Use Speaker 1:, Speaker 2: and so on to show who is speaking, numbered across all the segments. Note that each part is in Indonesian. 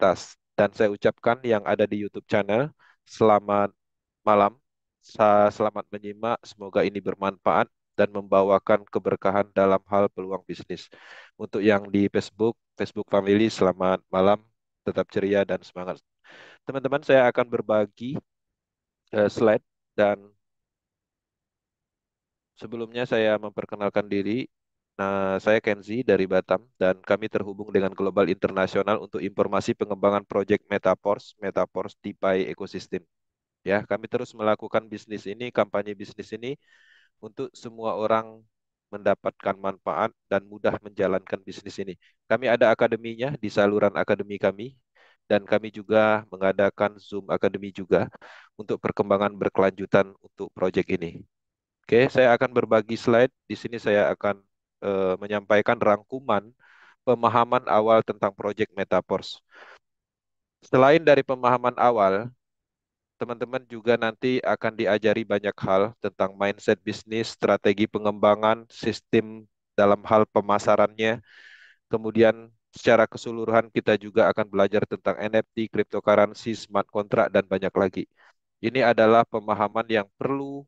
Speaker 1: terbatas. Dan saya ucapkan yang ada di YouTube channel, selamat malam, selamat menyimak, semoga ini bermanfaat dan membawakan keberkahan dalam hal peluang bisnis. Untuk yang di Facebook, Facebook Family, selamat malam, tetap ceria dan semangat. Teman-teman, saya akan berbagi slide dan sebelumnya saya memperkenalkan diri. Nah, saya Kenzi dari Batam dan kami terhubung dengan Global Internasional untuk informasi pengembangan proyek Metaverse, Metaverse DeFi Ecosystem. Ya, kami terus melakukan bisnis ini, kampanye bisnis ini untuk semua orang mendapatkan manfaat dan mudah menjalankan bisnis ini. Kami ada akademinya di saluran akademi kami dan kami juga mengadakan Zoom Academy juga untuk perkembangan berkelanjutan untuk proyek ini. Oke, saya akan berbagi slide. Di sini saya akan menyampaikan rangkuman pemahaman awal tentang proyek Metaverse. Selain dari pemahaman awal, teman-teman juga nanti akan diajari banyak hal tentang mindset bisnis, strategi pengembangan, sistem dalam hal pemasarannya. Kemudian secara keseluruhan kita juga akan belajar tentang NFT, cryptocurrency, smart contract, dan banyak lagi. Ini adalah pemahaman yang perlu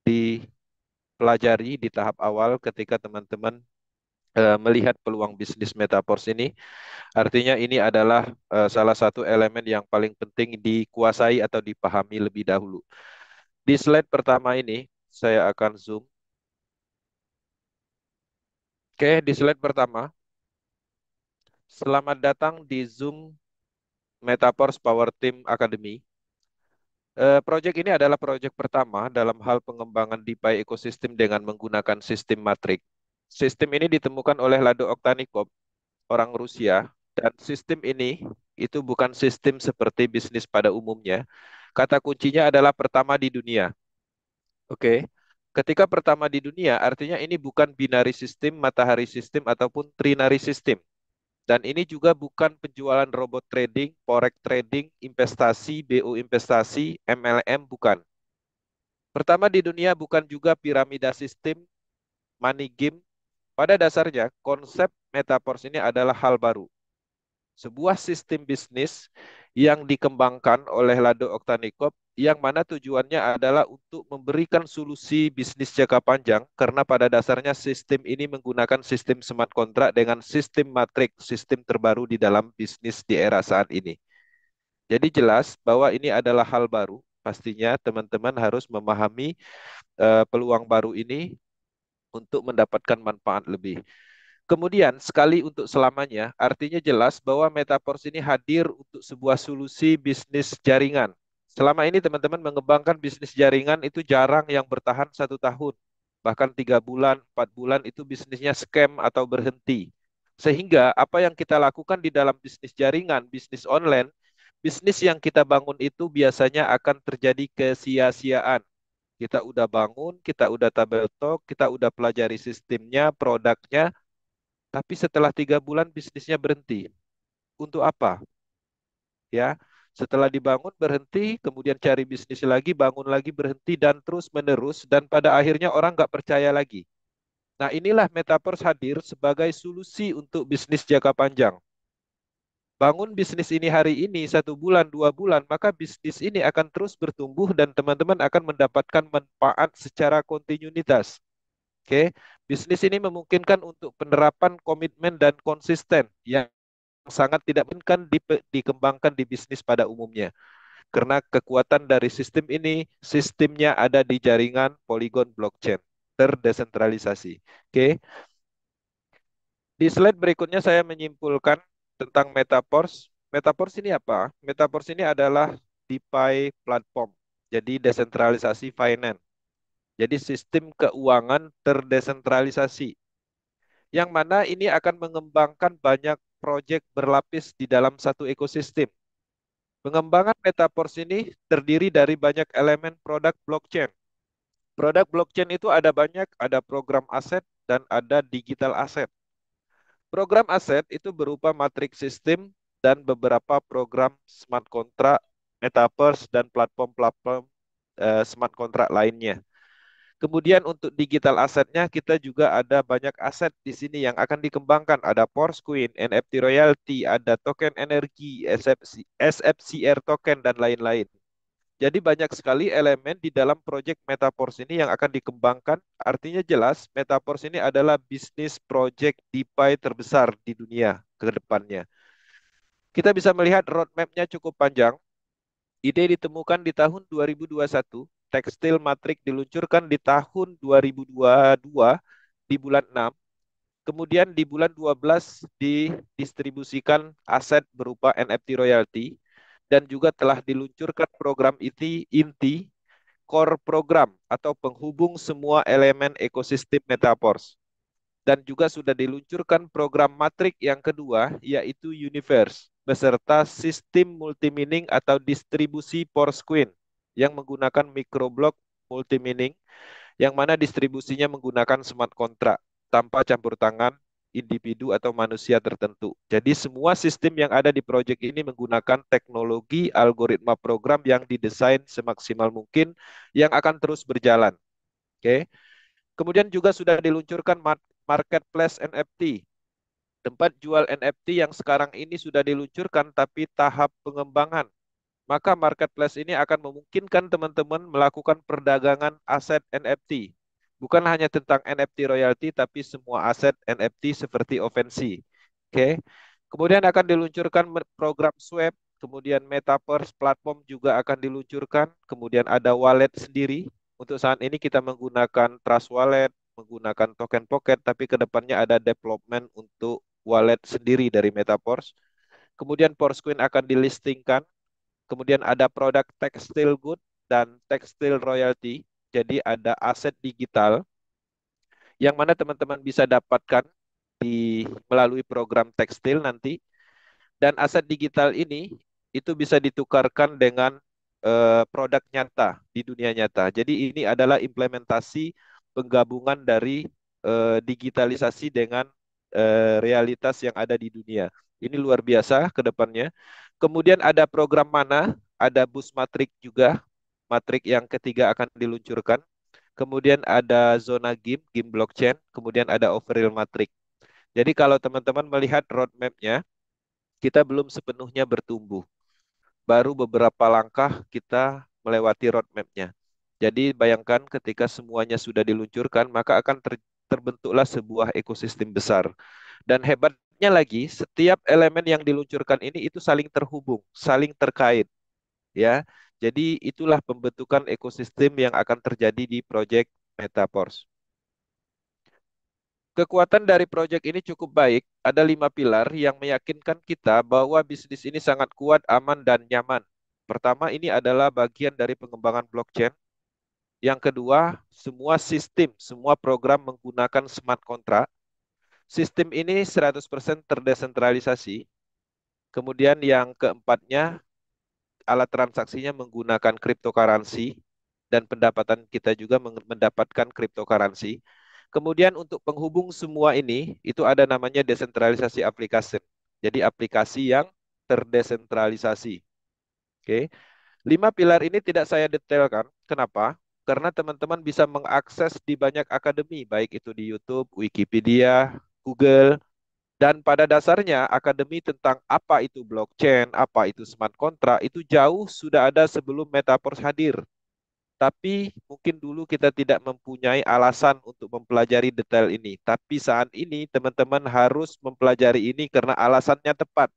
Speaker 1: dipelajari di tahap awal ketika teman-teman melihat peluang bisnis Metaverse ini. Artinya ini adalah salah satu elemen yang paling penting dikuasai atau dipahami lebih dahulu. Di slide pertama ini, saya akan zoom. Oke, di slide pertama, selamat datang di Zoom Metaverse Power Team Academy. Proyek ini adalah proyek pertama dalam hal pengembangan DeFi ekosistem dengan menggunakan sistem matrik. Sistem ini ditemukan oleh Lado Oktanikov, orang Rusia, dan sistem ini itu bukan sistem seperti bisnis pada umumnya. Kata kuncinya adalah pertama di dunia. Oke. Ketika pertama di dunia, artinya ini bukan binary system, matahari system, ataupun trinary system. Dan ini juga bukan penjualan robot trading, forex trading, investasi, BU investasi, MLM, bukan. Pertama di dunia bukan juga piramida sistem, money game. Pada dasarnya, konsep metaverse ini adalah hal baru. Sebuah sistem bisnis yang dikembangkan oleh Lado Oktanikov yang mana tujuannya adalah untuk memberikan solusi bisnis jangka panjang karena pada dasarnya sistem ini menggunakan sistem smart contract dengan sistem matrik, sistem terbaru di dalam bisnis di era saat ini. Jadi jelas bahwa ini adalah hal baru. Pastinya teman-teman harus memahami peluang baru ini untuk mendapatkan manfaat lebih. Kemudian sekali untuk selamanya, artinya jelas bahwa Metaverse ini hadir untuk sebuah solusi bisnis jaringan. Selama ini teman-teman mengembangkan bisnis jaringan itu jarang yang bertahan 1 tahun. Bahkan 3 bulan, 4 bulan itu bisnisnya scam atau berhenti. Sehingga apa yang kita lakukan di dalam bisnis jaringan, bisnis online, bisnis yang kita bangun itu biasanya akan terjadi kesia-siaan. Kita udah bangun, kita udah tabel talk, kita udah pelajari sistemnya, produknya, tapi setelah 3 bulan bisnisnya berhenti. Untuk apa? Ya, setelah dibangun berhenti, kemudian cari bisnis lagi, bangun lagi berhenti dan terus menerus dan pada akhirnya orang nggak percaya lagi. Nah, inilah Metaverse hadir sebagai solusi untuk bisnis jangka panjang. Bangun bisnis ini hari ini, 1 bulan, 2 bulan, maka bisnis ini akan terus bertumbuh dan teman-teman akan mendapatkan manfaat secara kontinuitas. Oke, bisnis ini memungkinkan untuk penerapan komitmen dan konsisten yang sangat tidak mungkin dikembangkan di bisnis pada umumnya. Karena kekuatan dari sistem ini, sistemnya ada di jaringan Polygon blockchain, terdesentralisasi. Oke, di slide berikutnya saya menyimpulkan tentang Metaverse. Metaverse ini apa? Metaverse ini adalah DeFi platform, jadi desentralisasi finance. Jadi sistem keuangan terdesentralisasi yang mana ini akan mengembangkan banyak proyek berlapis di dalam satu ekosistem. Pengembangan Metaverse ini terdiri dari banyak elemen produk blockchain. Produk blockchain itu ada banyak, ada program aset dan ada digital aset. Program aset itu berupa matriks sistem dan beberapa program smart contract, Metaverse, dan platform-platform smart contract lainnya. Kemudian untuk digital asetnya kita juga ada banyak aset di sini yang akan dikembangkan. Ada Porscoin, NFT royalty, ada token energi, SFCR token dan lain-lain. Jadi banyak sekali elemen di dalam proyek Metaverse ini yang akan dikembangkan. Artinya jelas, Metaverse ini adalah bisnis proyek DeFi terbesar di dunia ke depannya. Kita bisa melihat roadmap-nya cukup panjang. Ide ditemukan di tahun 2021, tekstil matrik diluncurkan di tahun 2022 di bulan 6. Kemudian di bulan 12 didistribusikan aset berupa NFT royalty dan juga telah diluncurkan program inti core program atau penghubung semua elemen ekosistem Metaverse. Dan juga sudah diluncurkan program matrik yang kedua, yaitu Universe, beserta sistem multimining atau distribusi Porsquin yang menggunakan microblok multimining, yang mana distribusinya menggunakan smart contract tanpa campur tangan individu atau manusia tertentu. Jadi semua sistem yang ada di proyek ini menggunakan teknologi algoritma program yang didesain semaksimal mungkin yang akan terus berjalan. Oke. Kemudian juga sudah diluncurkan marketplace NFT, tempat jual NFT yang sekarang ini sudah diluncurkan tapi tahap pengembangan. Maka marketplace ini akan memungkinkan teman-teman melakukan perdagangan aset NFT. Bukan hanya tentang NFT royalty, tapi semua aset NFT seperti OpenSea. Oke. Kemudian akan diluncurkan program Swap, kemudian Metaverse platform juga akan diluncurkan, kemudian ada wallet sendiri. Untuk saat ini kita menggunakan Trust Wallet, menggunakan token Pocket, tapi kedepannya ada development untuk wallet sendiri dari Metaverse. Kemudian Porscoin akan dilistingkan. Kemudian ada produk tekstil good dan tekstil royalty. Jadi ada aset digital yang mana teman-teman bisa dapatkan melalui program tekstil nanti. Dan aset digital ini itu bisa ditukarkan dengan produk nyata di dunia nyata. Jadi ini adalah implementasi penggabungan dari digitalisasi dengan realitas yang ada di dunia. Ini luar biasa ke depannya. Kemudian ada program mana, ada bus matrik juga. Matrik yang ketiga akan diluncurkan. Kemudian ada zona game blockchain. Kemudian ada overreal matrik. Jadi kalau teman-teman melihat roadmap-nya, kita belum sepenuhnya bertumbuh. Baru beberapa langkah kita melewati roadmap-nya. Jadi bayangkan ketika semuanya sudah diluncurkan, maka akan terbentuklah sebuah ekosistem besar. Dan hebatnya lagi, setiap elemen yang diluncurkan ini itu saling terhubung, saling terkait, ya. Jadi itulah pembentukan ekosistem yang akan terjadi di proyek Metaverse. Kekuatan dari proyek ini cukup baik. Ada 5 pilar yang meyakinkan kita bahwa bisnis ini sangat kuat, aman, dan nyaman. Pertama, ini adalah bagian dari pengembangan blockchain. Yang kedua, semua sistem, semua program menggunakan smart contract. Sistem ini 100% terdesentralisasi. Kemudian yang keempatnya, alat transaksinya menggunakan cryptocurrency dan pendapatan kita juga mendapatkan cryptocurrency. Kemudian untuk penghubung semua ini, itu ada namanya desentralisasi aplikasi. Jadi aplikasi yang terdesentralisasi. Oke. 5 pilar ini tidak saya detailkan. Kenapa? Karena teman-teman bisa mengakses di banyak akademi, baik itu di YouTube, Wikipedia, Google, dan pada dasarnya akademi tentang apa itu blockchain, apa itu smart contract, itu jauh sudah ada sebelum Metaverse hadir. Tapi mungkin dulu kita tidak mempunyai alasan untuk mempelajari detail ini. Tapi saat ini teman-teman harus mempelajari ini karena alasannya tepat.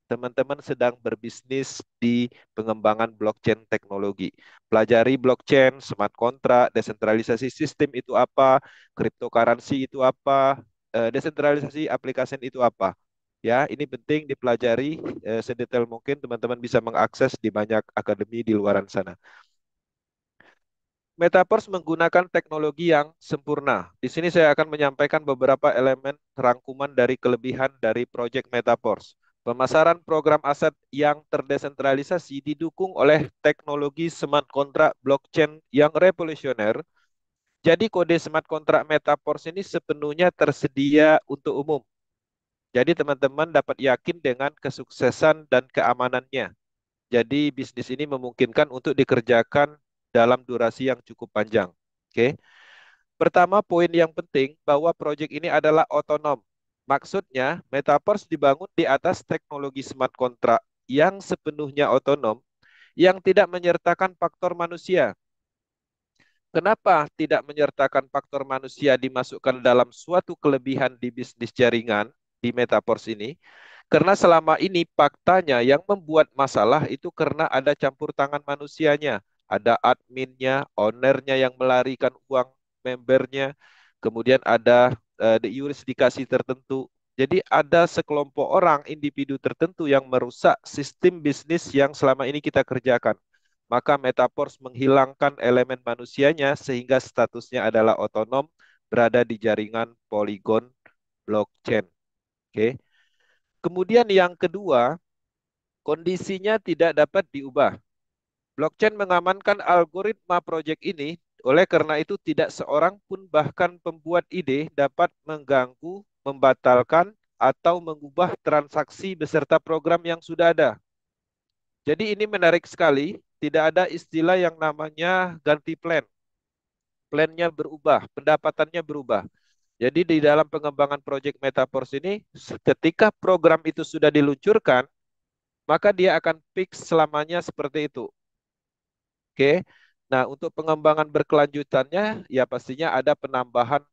Speaker 1: Teman-teman sedang berbisnis di pengembangan blockchain teknologi. Pelajari blockchain, smart contract, desentralisasi sistem itu apa, cryptocurrency itu apa, desentralisasi aplikasi itu apa. Ya, ini penting dipelajari sedetail mungkin teman-teman bisa mengakses di banyak akademi di luaran sana. Metaverse menggunakan teknologi yang sempurna. Di sini saya akan menyampaikan beberapa elemen rangkuman dari kelebihan dari proyek Metaverse. Pemasaran program aset yang terdesentralisasi didukung oleh teknologi smart contract blockchain yang revolusioner. Jadi kode smart contract Metaverse ini sepenuhnya tersedia untuk umum. Jadi teman-teman dapat yakin dengan kesuksesan dan keamanannya. Jadi bisnis ini memungkinkan untuk dikerjakan dalam durasi yang cukup panjang. Oke. Pertama, poin yang penting bahwa proyek ini adalah otonom. Maksudnya, Metaverse dibangun di atas teknologi smart contract yang sepenuhnya otonom, yang tidak menyertakan faktor manusia. Kenapa tidak menyertakan faktor manusia dimasukkan dalam suatu kelebihan di bisnis jaringan di Metaverse ini? Karena selama ini faktanya yang membuat masalah itu karena ada campur tangan manusianya. Ada adminnya, ownernya yang melarikan uang membernya, kemudian ada di yurisdikasi tertentu. Jadi ada sekelompok orang, individu tertentu yang merusak sistem bisnis yang selama ini kita kerjakan. Maka Metaverse menghilangkan elemen manusianya sehingga statusnya adalah otonom berada di jaringan Polygon blockchain. Oke. Kemudian yang kedua, kondisinya tidak dapat diubah. Blockchain mengamankan algoritma proyek ini, oleh karena itu tidak seorang pun bahkan pembuat ide dapat mengganggu, membatalkan, atau mengubah transaksi beserta program yang sudah ada. Jadi ini menarik sekali, tidak ada istilah yang namanya ganti plan. Plannya berubah, pendapatannya berubah. Jadi di dalam pengembangan proyek Metaverse ini, ketika program itu sudah diluncurkan, maka dia akan fix selamanya seperti itu. Oke. Nah, untuk pengembangan berkelanjutannya, ya pastinya ada penambahan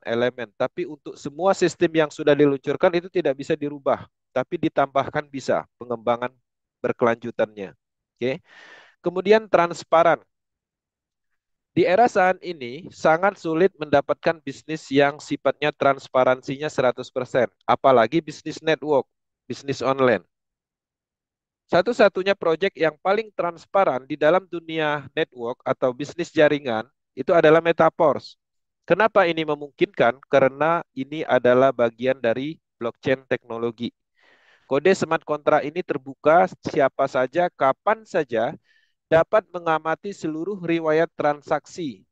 Speaker 1: elemen. Tapi untuk semua sistem yang sudah diluncurkan itu tidak bisa dirubah, tapi ditambahkan bisa pengembangan berkelanjutannya. Oke. Kemudian transparan. Di era saat ini, sangat sulit mendapatkan bisnis yang sifatnya transparansinya 100%, apalagi bisnis network, bisnis online. Satu-satunya proyek yang paling transparan di dalam dunia network atau bisnis jaringan itu adalah Metaverse. Kenapa ini memungkinkan? Karena ini adalah bagian dari blockchain teknologi. Kode smart contract ini terbuka, siapa saja, kapan saja dapat mengamati seluruh riwayat transaksi.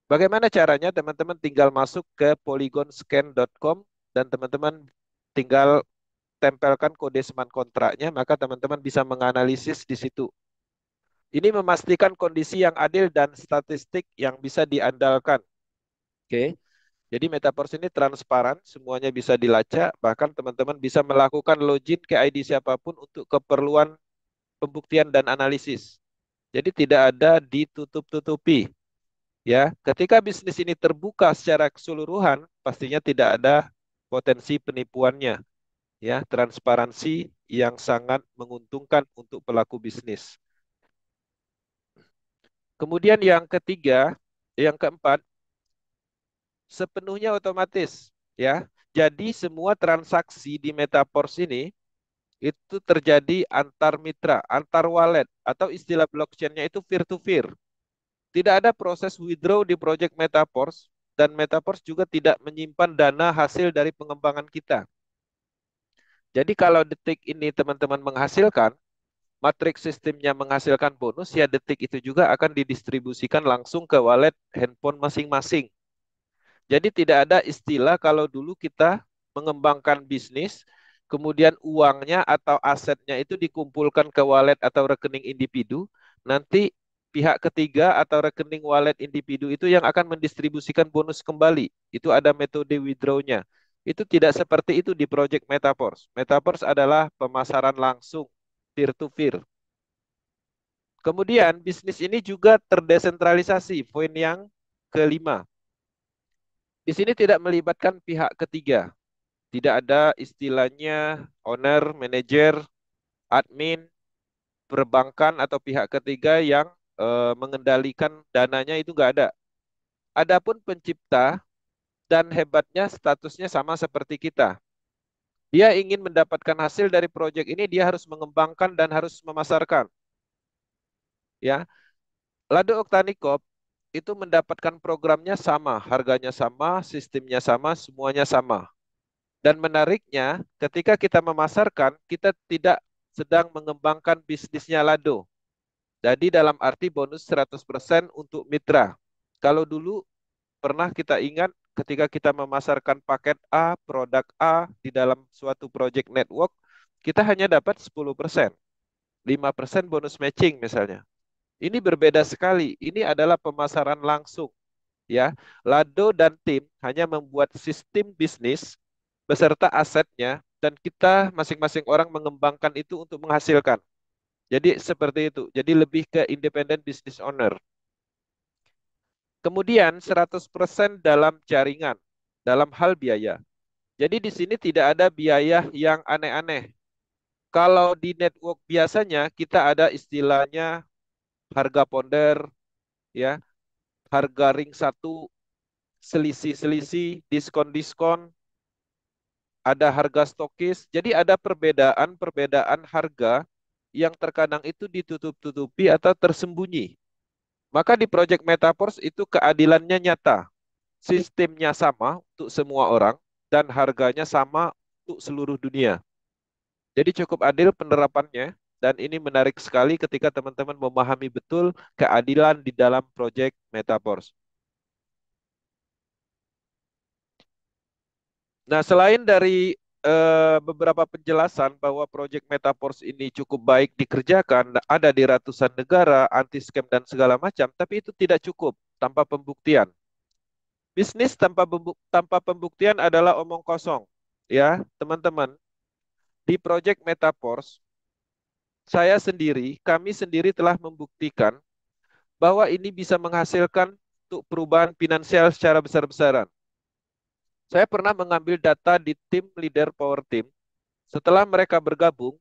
Speaker 1: Bagaimana caranya? Teman-teman tinggal masuk ke polygonscan.com dan teman-teman tinggal tempelkan kode smart kontraknya, maka teman-teman bisa menganalisis di situ. Ini memastikan kondisi yang adil dan statistik yang bisa diandalkan. Oke. Jadi Metaverse ini transparan, semuanya bisa dilacak, bahkan teman-teman bisa melakukan login ke ID siapapun untuk keperluan pembuktian dan analisis. Jadi tidak ada ditutup-tutupi. Ya, ketika bisnis ini terbuka secara keseluruhan, pastinya tidak ada potensi penipuannya. Ya, transparansi yang sangat menguntungkan untuk pelaku bisnis. Kemudian yang ketiga, yang keempat, sepenuhnya otomatis, ya. Jadi semua transaksi di Metaverse ini itu terjadi antar mitra, antar wallet, atau istilah blockchain-nya itu peer-to-peer. Tidak ada proses withdraw di project Metaverse, dan Metaverse juga tidak menyimpan dana hasil dari pengembangan kita. Jadi kalau detik ini teman-teman menghasilkan, matriks sistemnya menghasilkan bonus, ya detik itu juga akan didistribusikan langsung ke wallet handphone masing-masing. Jadi tidak ada istilah kalau dulu kita mengembangkan bisnis, kemudian uangnya atau asetnya itu dikumpulkan ke wallet atau rekening individu, nanti pihak ketiga atau rekening wallet individu itu yang akan mendistribusikan bonus kembali. Itu ada metode withdrawnya. Itu tidak seperti itu di project Metaverse. Metaverse adalah pemasaran langsung, peer to peer. Kemudian bisnis ini juga terdesentralisasi, poin yang kelima. Di sini tidak melibatkan pihak ketiga. Tidak ada istilahnya owner, manager, admin, perbankan atau pihak ketiga yang mengendalikan dananya itu nggak ada. Adapun pencipta dan hebatnya statusnya sama seperti kita. Dia ingin mendapatkan hasil dari proyek ini, dia harus mengembangkan dan harus memasarkan. Ya, Lado Oktanikop itu mendapatkan programnya sama, harganya sama, sistemnya sama, semuanya sama. Dan menariknya, ketika kita memasarkan, kita tidak sedang mengembangkan bisnisnya Lado. Jadi dalam arti bonus 100% untuk mitra. Kalau dulu pernah kita ingat ketika kita memasarkan paket A, produk A di dalam suatu project network, kita hanya dapat 10%. 5% bonus matching misalnya. Ini berbeda sekali. Ini adalah pemasaran langsung. ya. Lado dan tim hanya membuat sistem bisnis beserta asetnya dan kita masing-masing orang mengembangkan itu untuk menghasilkan. Jadi seperti itu. Jadi lebih ke independent business owner. Kemudian 100% dalam jaringan, dalam hal biaya. Jadi di sini tidak ada biaya yang aneh-aneh. Kalau di network biasanya kita ada istilahnya harga ponder, ya, harga ring satu, selisih-selisih, diskon-diskon, ada harga stokis. Jadi ada perbedaan-perbedaan harga yang terkadang itu ditutup-tutupi atau tersembunyi. Maka di Project Metaverse itu keadilannya nyata. Sistemnya sama untuk semua orang dan harganya sama untuk seluruh dunia. Jadi cukup adil penerapannya dan ini menarik sekali ketika teman-teman memahami betul keadilan di dalam Project Metaverse. Nah, selain dari beberapa penjelasan bahwa Project Metaverse ini cukup baik dikerjakan, ada di ratusan negara, anti scam dan segala macam, tapi itu tidak cukup tanpa pembuktian. Bisnis tanpa pembuktian adalah omong kosong. Ya, teman-teman, di Project Metaverse, kami sendiri telah membuktikan bahwa ini bisa menghasilkan untuk perubahan finansial secara besar-besaran. Saya pernah mengambil data di tim leader Power Team. Setelah mereka bergabung,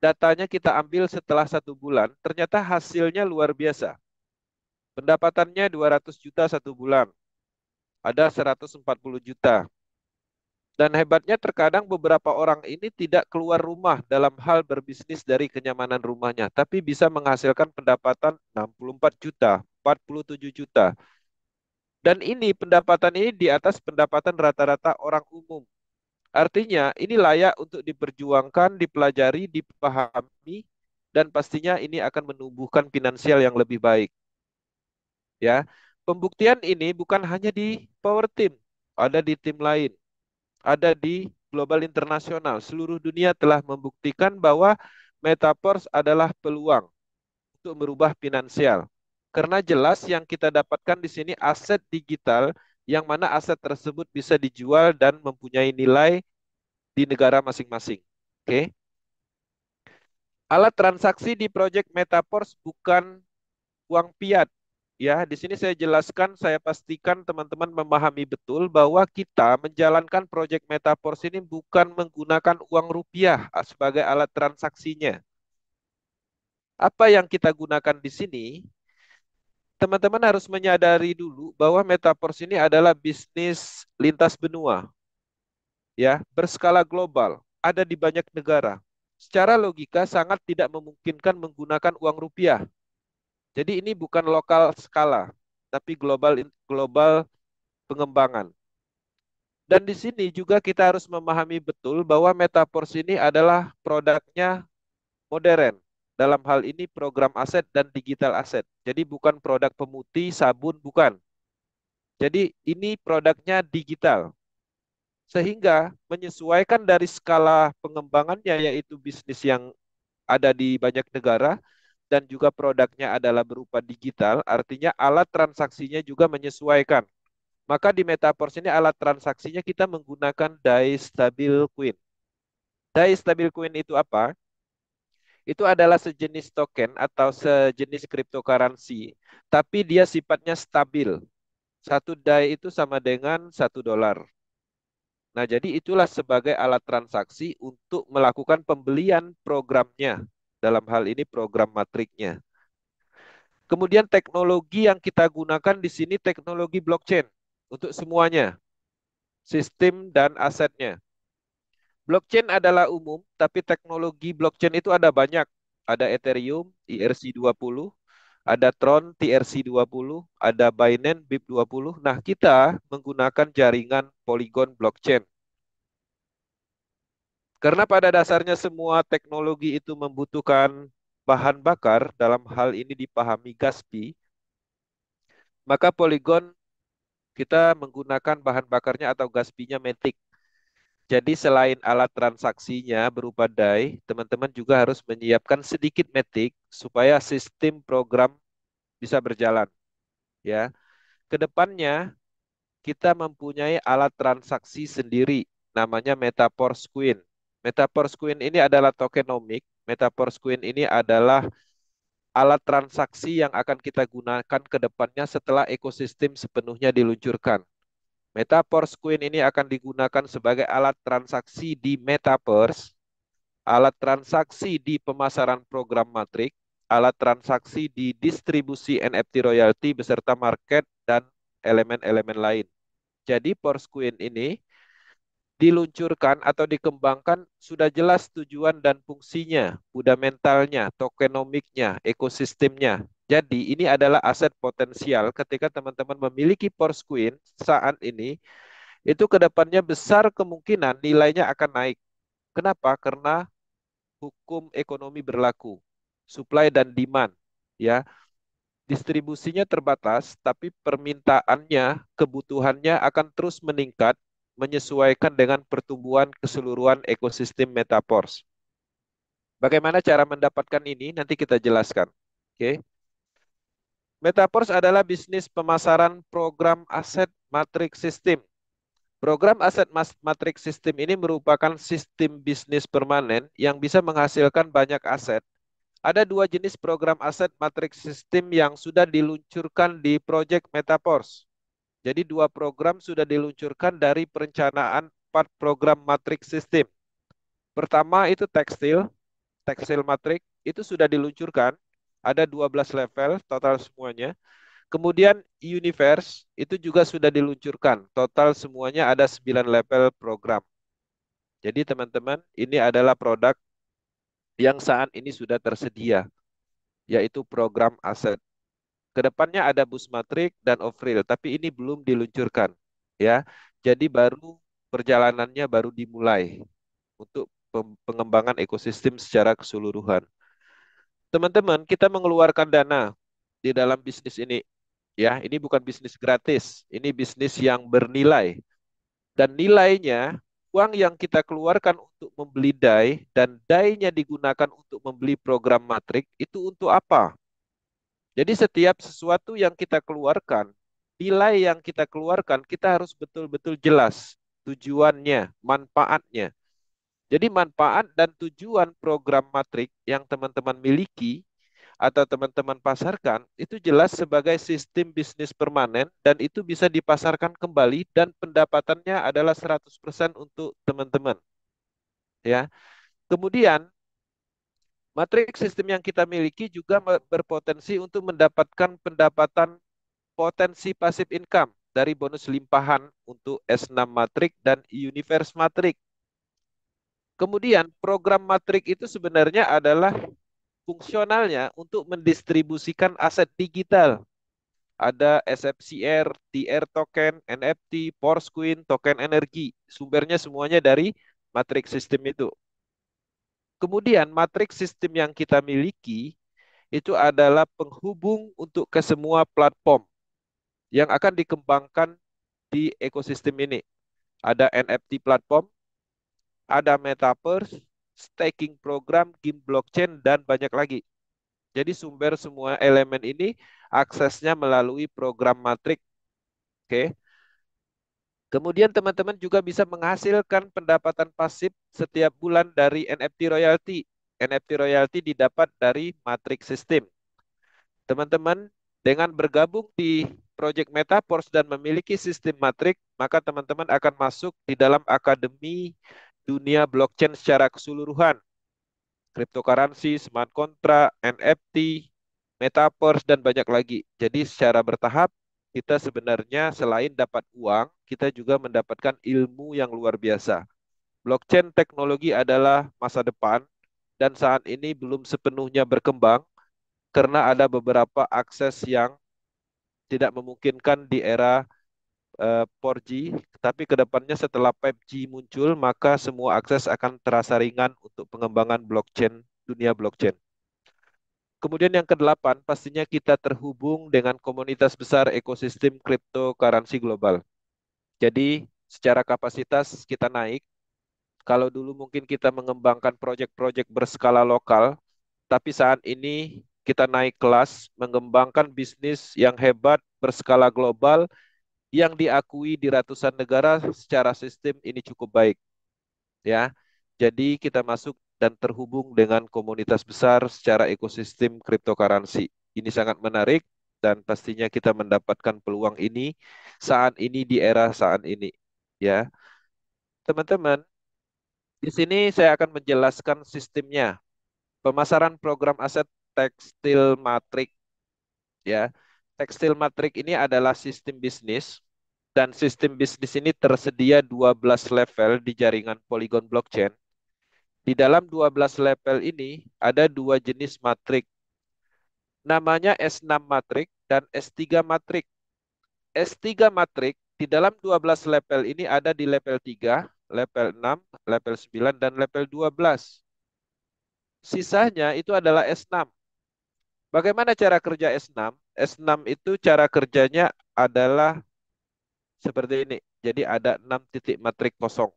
Speaker 1: datanya kita ambil setelah 1 bulan, ternyata hasilnya luar biasa. Pendapatannya 200 juta 1 bulan, ada 140 juta. Dan hebatnya terkadang beberapa orang ini tidak keluar rumah dalam hal berbisnis dari kenyamanan rumahnya, tapi bisa menghasilkan pendapatan 64 juta, 47 juta. Dan ini pendapatan ini di atas pendapatan rata-rata orang umum. Artinya ini layak untuk diperjuangkan, dipelajari, dipahami, dan pastinya ini akan menumbuhkan finansial yang lebih baik. Ya, pembuktian ini bukan hanya di Power Team, ada di tim lain, ada di global internasional. Seluruh dunia telah membuktikan bahwa Metaverse adalah peluang untuk merubah finansial. Karena jelas yang kita dapatkan di sini aset digital yang mana aset tersebut bisa dijual dan mempunyai nilai di negara masing-masing. Oke. Alat transaksi di Project Metaverse bukan uang fiat. Ya, di sini saya jelaskan, saya pastikan teman-teman memahami betul bahwa kita menjalankan Project Metaverse ini bukan menggunakan uang rupiah sebagai alat transaksinya. Apa yang kita gunakan di sini, teman-teman harus menyadari dulu bahwa Metaverse ini adalah bisnis lintas benua, ya, berskala global, ada di banyak negara. Secara logika sangat tidak memungkinkan menggunakan uang rupiah. Jadi ini bukan lokal skala, tapi global global pengembangan. Dan di sini juga kita harus memahami betul bahwa Metaverse ini adalah produknya modern. Dalam hal ini program aset dan digital aset. Jadi bukan produk pemutih, sabun, bukan. Jadi ini produknya digital. Sehingga menyesuaikan dari skala pengembangannya yaitu bisnis yang ada di banyak negara dan juga produknya adalah berupa digital, artinya alat transaksinya juga menyesuaikan. Maka di Metaverse ini alat transaksinya kita menggunakan DAI Stabil Coin. DAI Stabil Coin itu apa? Itu adalah sejenis token atau sejenis cryptocurrency, tapi dia sifatnya stabil. Satu DAI itu sama dengan 1 dolar. Nah, jadi itulah sebagai alat transaksi untuk melakukan pembelian programnya. Dalam hal ini program matriknya. Kemudian teknologi yang kita gunakan di sini teknologi blockchain untuk semuanya, sistem dan asetnya. Blockchain adalah umum, tapi teknologi blockchain itu ada banyak. Ada Ethereum, ERC20, ada Tron, TRC20, ada Binance, BIP20. Nah, kita menggunakan jaringan Polygon blockchain. Karena pada dasarnya semua teknologi itu membutuhkan bahan bakar, dalam hal ini dipahami Gaspi, maka Polygon kita menggunakan bahan bakarnya atau Gaspinya Matic. Jadi selain alat transaksinya berupa DAI, teman-teman juga harus menyiapkan sedikit Matic supaya sistem program bisa berjalan, ya. Kedepannya kita mempunyai alat transaksi sendiri, namanya Metaforce Queen. Metaforce Queen ini adalah tokenomik. Metaforce Queen ini adalah alat transaksi yang akan kita gunakan ke depannya setelah ekosistem sepenuhnya diluncurkan. Metaverse Queen ini akan digunakan sebagai alat transaksi di Metaverse, alat transaksi di pemasaran program matrik, alat transaksi di distribusi NFT royalty beserta market dan elemen-elemen lain. Jadi Force Queen ini diluncurkan atau dikembangkan sudah jelas tujuan dan fungsinya, fundamentalnya, tokenomiknya, ekosistemnya. Jadi ini adalah aset potensial ketika teman-teman memiliki Queen saat ini, itu kedepannya besar kemungkinan nilainya akan naik. Kenapa? Karena hukum ekonomi berlaku, supply dan demand, ya. Distribusinya terbatas, tapi permintaannya, kebutuhannya akan terus meningkat menyesuaikan dengan pertumbuhan keseluruhan ekosistem Metaverse. Bagaimana cara mendapatkan ini? Nanti kita jelaskan. Oke. Metaverse adalah bisnis pemasaran program aset matrix system. Program aset matrix system ini merupakan sistem bisnis permanen yang bisa menghasilkan banyak aset. Ada dua jenis program aset matrix system yang sudah diluncurkan di Project Metaverse. Jadi dua program sudah diluncurkan dari perencanaan 4 program matrix system. Pertama itu tekstil, tekstil matrix itu sudah diluncurkan. Ada 12 level total semuanya. Kemudian Universe itu juga sudah diluncurkan. Total semuanya ada 9 level program. Jadi teman-teman, ini adalah produk yang saat ini sudah tersedia, yaitu program aset. Kedepannya ada bus matrik dan off-rail, tapi ini belum diluncurkan, ya. Jadi baru perjalanannya baru dimulai untuk pengembangan ekosistem secara keseluruhan. Teman-teman, kita mengeluarkan dana di dalam bisnis ini, ya. Ini bukan bisnis gratis, ini bisnis yang bernilai. Dan nilainya, uang yang kita keluarkan untuk membeli DAI dan DAI-nya digunakan untuk membeli program matrik, itu untuk apa? Jadi setiap sesuatu yang kita keluarkan, nilai yang kita keluarkan, kita harus betul-betul jelas tujuannya, manfaatnya. Jadi manfaat dan tujuan program matrik yang teman-teman miliki atau teman-teman pasarkan itu jelas sebagai sistem bisnis permanen dan itu bisa dipasarkan kembali dan pendapatannya adalah 100% untuk teman-teman, ya. Kemudian matrik sistem yang kita miliki juga berpotensi untuk mendapatkan pendapatan potensi passive income dari bonus limpahan untuk S6 matrik dan Universe matrik. Kemudian program matrik itu sebenarnya adalah fungsionalnya untuk mendistribusikan aset digital. Ada SFCR, TR token, NFT, Forcecoin, token energi. Sumbernya semuanya dari matrix sistem itu. Kemudian matrix sistem yang kita miliki itu adalah penghubung untuk ke semua platform yang akan dikembangkan di ekosistem ini. Ada NFT platform, ada metaverse, staking program, game blockchain, dan banyak lagi. Jadi sumber semua elemen ini aksesnya melalui program Matrix. Oke. Kemudian teman-teman juga bisa menghasilkan pendapatan pasif setiap bulan dari NFT royalty. NFT royalty didapat dari Matrix System. Teman-teman dengan bergabung di Project Metaverse dan memiliki sistem Matrix, maka teman-teman akan masuk di dalam akademi dunia blockchain secara keseluruhan. Cryptocurrency, smart contract, NFT, metaverse, dan banyak lagi. Jadi secara bertahap, kita sebenarnya selain dapat uang, kita juga mendapatkan ilmu yang luar biasa. Blockchain teknologi adalah masa depan, dan saat ini belum sepenuhnya berkembang, karena ada beberapa akses yang tidak memungkinkan di era 4G, tapi kedepannya setelah 5G muncul, maka semua akses akan terasa ringan untuk pengembangan blockchain, dunia blockchain. Kemudian yang kedelapan, pastinya kita terhubung dengan komunitas besar ekosistem cryptocurrency global. Jadi secara kapasitas kita naik. Kalau dulu mungkin kita mengembangkan proyek-proyek berskala lokal, tapi saat ini kita naik kelas, mengembangkan bisnis yang hebat berskala global yang diakui di ratusan negara secara sistem ini cukup baik, ya. Jadi kita masuk dan terhubung dengan komunitas besar secara ekosistem cryptocurrency. Ini sangat menarik dan pastinya kita mendapatkan peluang ini saat ini di era saat ini, ya. Teman-teman, di sini saya akan menjelaskan sistemnya. Pemasaran program aset tekstil matrik, ya. Tekstil matrik ini adalah sistem bisnis dan sistem bisnis ini tersedia 12 level di jaringan Polygon blockchain. Di dalam 12 level ini ada dua jenis matrik. Namanya S6 matrik dan S3 matrik. S3 matrik di dalam 12 level ini ada di level 3, level 6, level 9, dan level 12. Sisanya itu adalah S6. Bagaimana cara kerja S6? S6 itu cara kerjanya adalah seperti ini. Jadi ada 6 titik matrik kosong.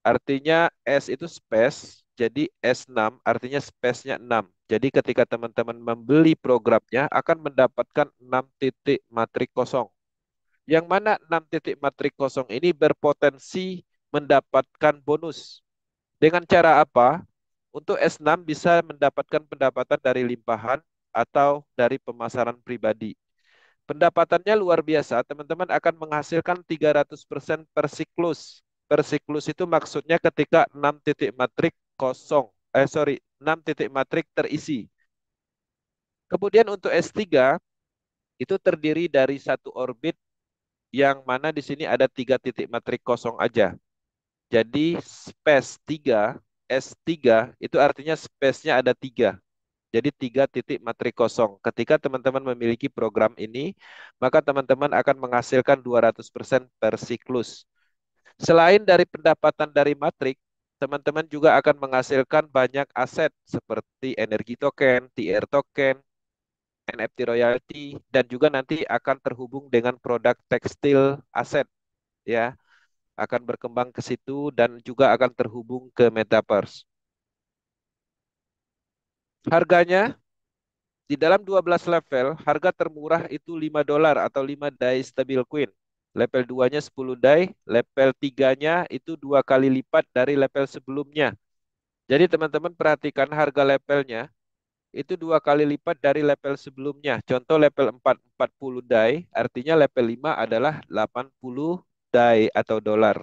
Speaker 1: Artinya S itu space, jadi S6 artinya space-nya 6. Jadi ketika teman-teman membeli programnya akan mendapatkan 6 titik matrik kosong. Yang mana 6 titik matrik kosong ini berpotensi mendapatkan bonus. Dengan cara apa? Untuk S6 bisa mendapatkan pendapatan dari limpahan atau dari pemasaran pribadi. Pendapatannya luar biasa, teman-teman akan menghasilkan 300% per siklus. Per siklus itu maksudnya ketika 6 titik matrik kosong, 6 titik matrik terisi. Kemudian untuk S3 itu terdiri dari satu orbit yang mana di sini ada 3 titik matrik kosong aja. Jadi space 3, S3 itu artinya space-nya ada 3. Jadi 3 titik matrik kosong. Ketika teman-teman memiliki program ini, maka teman-teman akan menghasilkan 200% per siklus. Selain dari pendapatan dari matrik, teman-teman juga akan menghasilkan banyak aset seperti energi token, TR token, NFT royalty, dan juga nanti akan terhubung dengan produk tekstil aset, ya, akan berkembang ke situ dan juga akan terhubung ke Metaverse. Harganya di dalam 12 level, harga termurah itu $5 atau 5 DAI stabil coin. Level 2-nya 10 DAI, level 3-nya itu 2 kali lipat dari level sebelumnya. Jadi teman-teman perhatikan harga levelnya itu 2 kali lipat dari level sebelumnya. Contoh level 4, 40 DAI, artinya level 5 adalah 80 DAI atau dolar.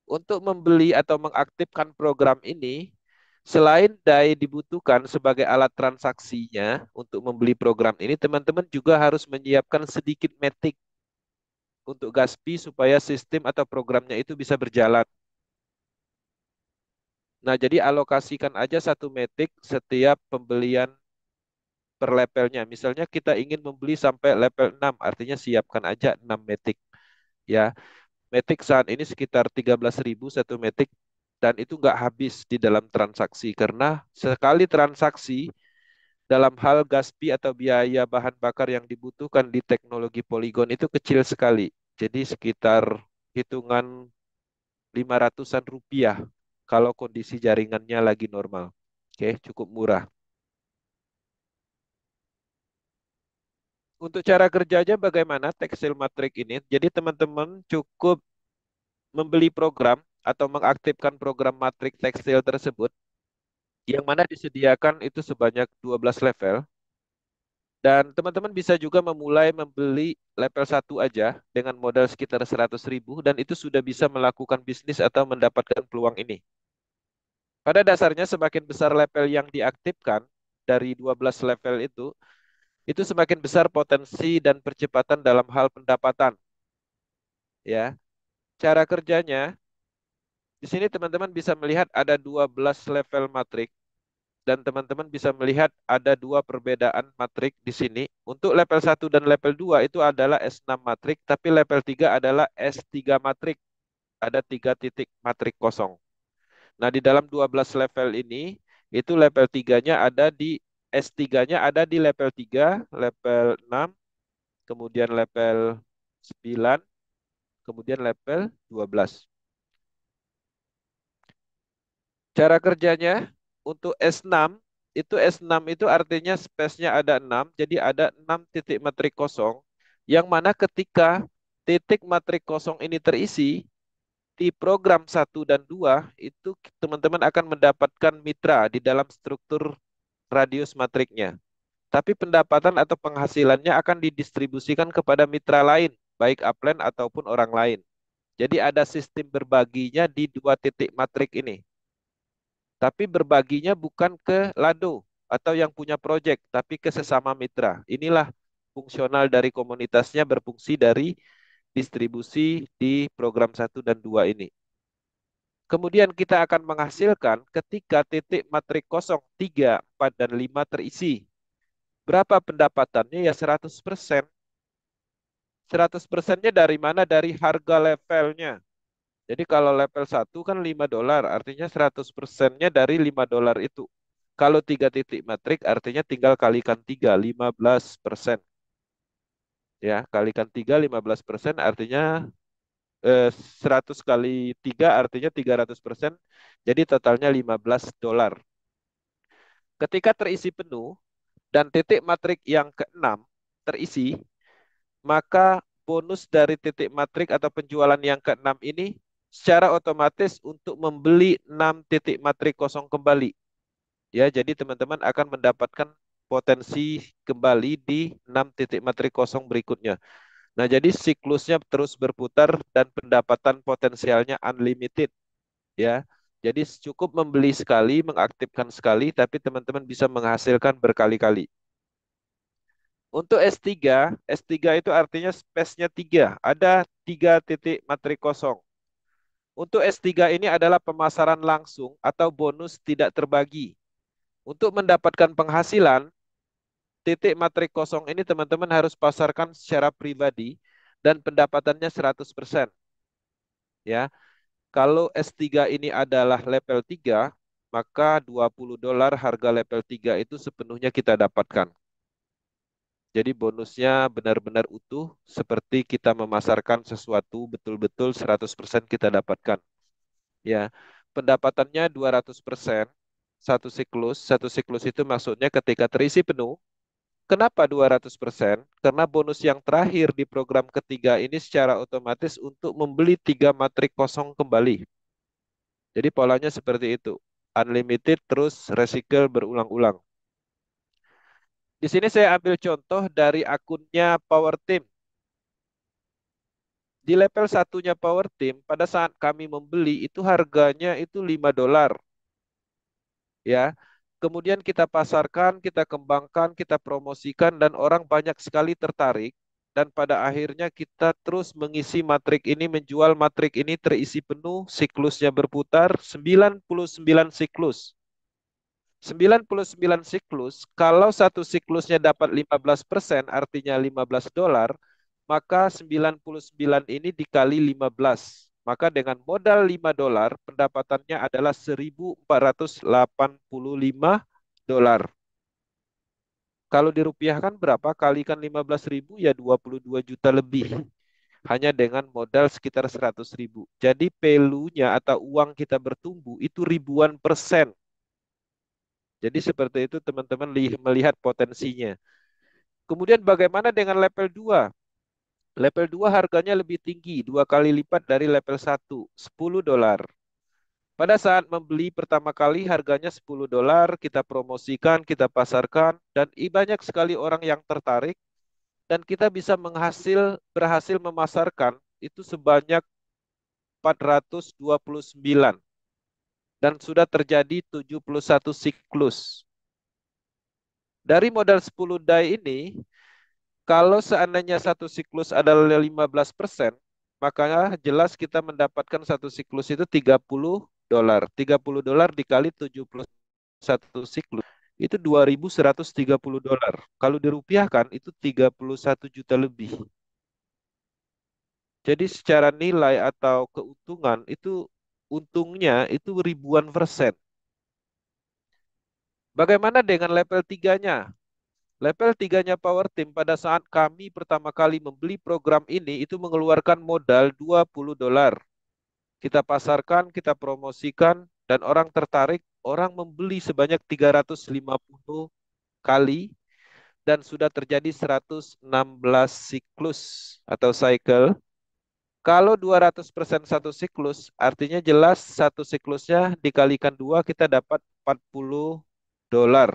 Speaker 1: Untuk membeli atau mengaktifkan program ini, selain DAI dibutuhkan sebagai alat transaksinya untuk membeli program ini, teman-teman juga harus menyiapkan sedikit matic untuk gas fee supaya sistem atau programnya itu bisa berjalan. Nah, jadi alokasikan aja satu matic setiap pembelian per levelnya. Misalnya kita ingin membeli sampai level 6, artinya siapkan aja 6 matic. Ya, matic saat ini sekitar 13.000 satu matic dan itu nggak habis di dalam transaksi karena sekali transaksi dalam hal gas fee atau biaya bahan bakar yang dibutuhkan di teknologi Polygon itu kecil sekali. Jadi sekitar hitungan 500-an rupiah kalau kondisi jaringannya lagi normal. Oke, cukup murah. Untuk cara kerjanya bagaimana tekstil matrik ini? Jadi teman-teman cukup membeli program atau mengaktifkan program matrik tekstil tersebut yang mana disediakan itu sebanyak 12 level. Dan teman-teman bisa juga memulai membeli level 1 aja dengan modal sekitar 100.000 dan itu sudah bisa melakukan bisnis atau mendapatkan peluang ini. Pada dasarnya semakin besar level yang diaktifkan dari 12 level itu semakin besar potensi dan percepatan dalam hal pendapatan, ya. Cara kerjanya, di sini teman-teman bisa melihat ada 12 level matrik dan teman-teman bisa melihat ada dua perbedaan matrik di sini. Untuk level 1 dan level 2 itu adalah S6 matrik, tapi level 3 adalah S3 matrik. Ada 3 titik matrik kosong. Nah, di dalam 12 level ini, itu level 3-nya ada di S3-nya ada di level 3, level 6, kemudian level 9, kemudian level 12. Cara kerjanya untuk S6 Itu S6 itu artinya space-nya ada 6, jadi ada 6 titik matrik kosong, yang mana ketika titik matrik kosong ini terisi, di program 1 dan 2 itu teman-teman akan mendapatkan mitra di dalam struktur radius matriknya. Tapi pendapatan atau penghasilannya akan didistribusikan kepada mitra lain, baik upline ataupun orang lain. Jadi ada sistem berbaginya di dua titik matrik ini. Tapi berbaginya bukan ke Lado atau yang punya proyek, tapi ke sesama mitra. Inilah fungsional dari komunitasnya berfungsi dari distribusi di program 1 dan 2 ini. Kemudian kita akan menghasilkan ketika titik matrik kosong 3, 4, dan 5 terisi. Berapa pendapatannya? Ya 100%. 100%-nya dari mana? Dari harga levelnya. Jadi kalau level 1 kan $5, artinya 100%-nya dari $5 itu. Kalau 3 titik matrik artinya tinggal kalikan 3, 15%. Ya, kalikan 3, 15% artinya 100 kali 3 artinya 300%. Jadi totalnya $15. Ketika terisi penuh dan titik matrik yang keenam terisi, maka bonus dari titik matrik atau penjualan yang keenam ini secara otomatis untuk membeli 6 titik matrik kosong kembali. Ya, jadi teman-teman akan mendapatkan potensi kembali di 6 titik matrik kosong berikutnya. Nah, jadi siklusnya terus berputar dan pendapatan potensialnya unlimited, ya. Jadi cukup membeli sekali, mengaktifkan sekali, tapi teman-teman bisa menghasilkan berkali-kali. Untuk S3 itu artinya space-nya 3. Ada 3 titik matrik kosong. Untuk S3 ini adalah pemasaran langsung atau bonus tidak terbagi. Untuk mendapatkan penghasilan, titik matrik kosong ini teman-teman harus pasarkan secara pribadi dan pendapatannya 100%. Ya. Kalau S3 ini adalah level 3, maka $20 harga level 3 itu sepenuhnya kita dapatkan. Jadi bonusnya benar-benar utuh seperti kita memasarkan sesuatu betul-betul 100% kita dapatkan. Ya, pendapatannya 200% satu siklus. Satu siklus itu maksudnya ketika terisi penuh. Kenapa 200%? Karena bonus yang terakhir di program ketiga ini secara otomatis untuk membeli 3 matrik kosong kembali. Jadi polanya seperti itu. Unlimited terus recycle berulang-ulang. Di sini saya ambil contoh dari akunnya Power Team. Di level satunya Power Team, pada saat kami membeli itu harganya itu $5, ya. Kemudian kita pasarkan, kita kembangkan, kita promosikan dan orang banyak sekali tertarik dan pada akhirnya kita terus mengisi matrik ini, menjual matrik ini terisi penuh, siklusnya berputar 99 siklus. 99 siklus, kalau satu siklusnya dapat 15%, artinya $15, maka 99 ini dikali 15. Maka dengan modal $5, pendapatannya adalah $1.485. Kalau dirupiahkan berapa? Kalikan 15.000 ya 22 juta lebih. Hanya dengan modal sekitar 100.000. Jadi value-nya atau uang kita bertumbuh itu ribuan persen. Jadi seperti itu teman-teman melihat potensinya. Kemudian bagaimana dengan level 2? Level 2 harganya lebih tinggi, 2 kali lipat dari level 1, $10. Pada saat membeli pertama kali harganya $10, kita promosikan, kita pasarkan, dan banyak sekali orang yang tertarik, dan kita bisa berhasil memasarkan itu sebanyak 429, dan sudah terjadi 71 siklus. Dari modal 10 die ini, kalau seandainya satu siklus adalah 15%, maka jelas kita mendapatkan satu siklus itu $30. $30 dikali 71 siklus, itu $2.130. Kalau dirupiahkan, itu 31 juta lebih. Jadi secara nilai atau keuntungan, itu untungnya itu ribuan persen. Bagaimana dengan level 3-nya? Level 3-nya Power Team pada saat kami pertama kali membeli program ini itu mengeluarkan modal $20. Kita pasarkan, kita promosikan, dan orang tertarik orang membeli sebanyak 350 kali dan sudah terjadi 116 siklus atau cycle. Kalau 200% satu siklus, artinya jelas satu siklusnya dikalikan dua kita dapat 40 dolar.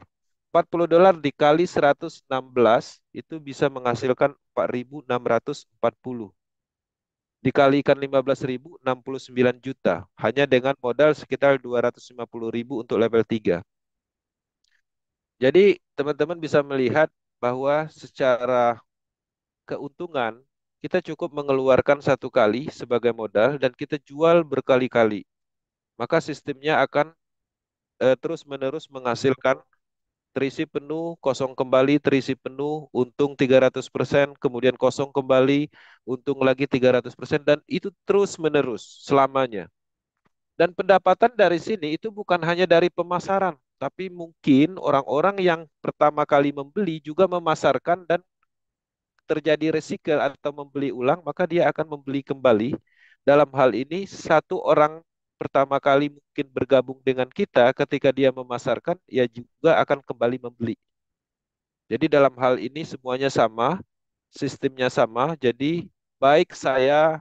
Speaker 1: 40 dolar dikali 116 itu bisa menghasilkan 4.640. Dikalikan 15.000, 69 juta. Hanya dengan modal sekitar 250.000 untuk level 3. Jadi teman-teman bisa melihat bahwa secara keuntungan kita cukup mengeluarkan satu kali sebagai modal dan kita jual berkali-kali. Maka sistemnya akan terus-menerus menghasilkan terisi penuh, kosong kembali, terisi penuh, untung 300%, kemudian kosong kembali, untung lagi 300%, dan itu terus-menerus selamanya. Dan pendapatan dari sini itu bukan hanya dari pemasaran, tapi mungkin orang-orang yang pertama kali membeli juga memasarkan dan terjadi recycle atau membeli ulang, maka dia akan membeli kembali. Dalam hal ini, satu orang pertama kali mungkin bergabung dengan kita, ketika dia memasarkan, ia juga akan kembali membeli. Jadi dalam hal ini semuanya sama, sistemnya sama. Jadi baik saya,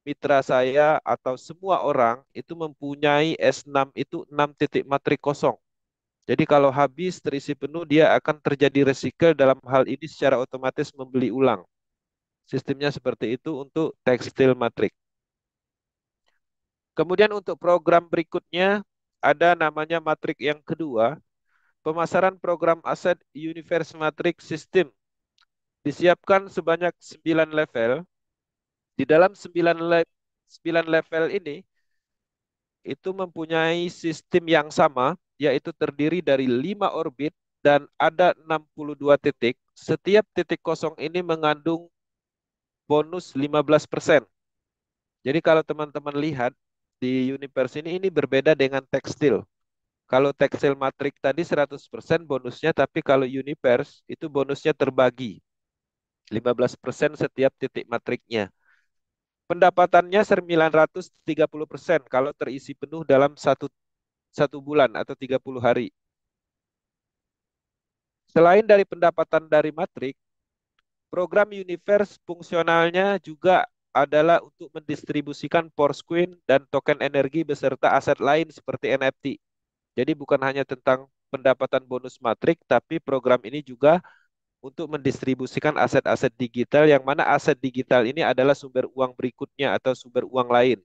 Speaker 1: mitra saya, atau semua orang itu mempunyai S6 itu 6 titik matrik kosong. Jadi kalau habis terisi penuh, dia akan terjadi recycle, dalam hal ini secara otomatis membeli ulang. Sistemnya seperti itu untuk tekstil matrik. Kemudian untuk program berikutnya ada namanya matrik yang kedua, pemasaran program aset Universe Matrix System. Disiapkan sebanyak 9 level. Di dalam 9 level ini itu mempunyai sistem yang sama, yaitu terdiri dari 5 orbit dan ada 62 titik. Setiap titik kosong ini mengandung bonus 15%. Jadi kalau teman-teman lihat di Universe ini berbeda dengan tekstil. Kalau tekstil matrik tadi 100% bonusnya, tapi kalau Universe itu bonusnya terbagi 15% setiap titik matriknya. Pendapatannya 930% kalau terisi penuh dalam satu bulan atau 30 hari. Selain dari pendapatan dari matrik, program Universe fungsionalnya juga adalah untuk mendistribusikan Porsquin dan token energi beserta aset lain seperti NFT. Jadi bukan hanya tentang pendapatan bonus matrik, tapi program ini juga untuk mendistribusikan aset-aset digital, yang mana aset digital ini adalah sumber uang berikutnya atau sumber uang lain.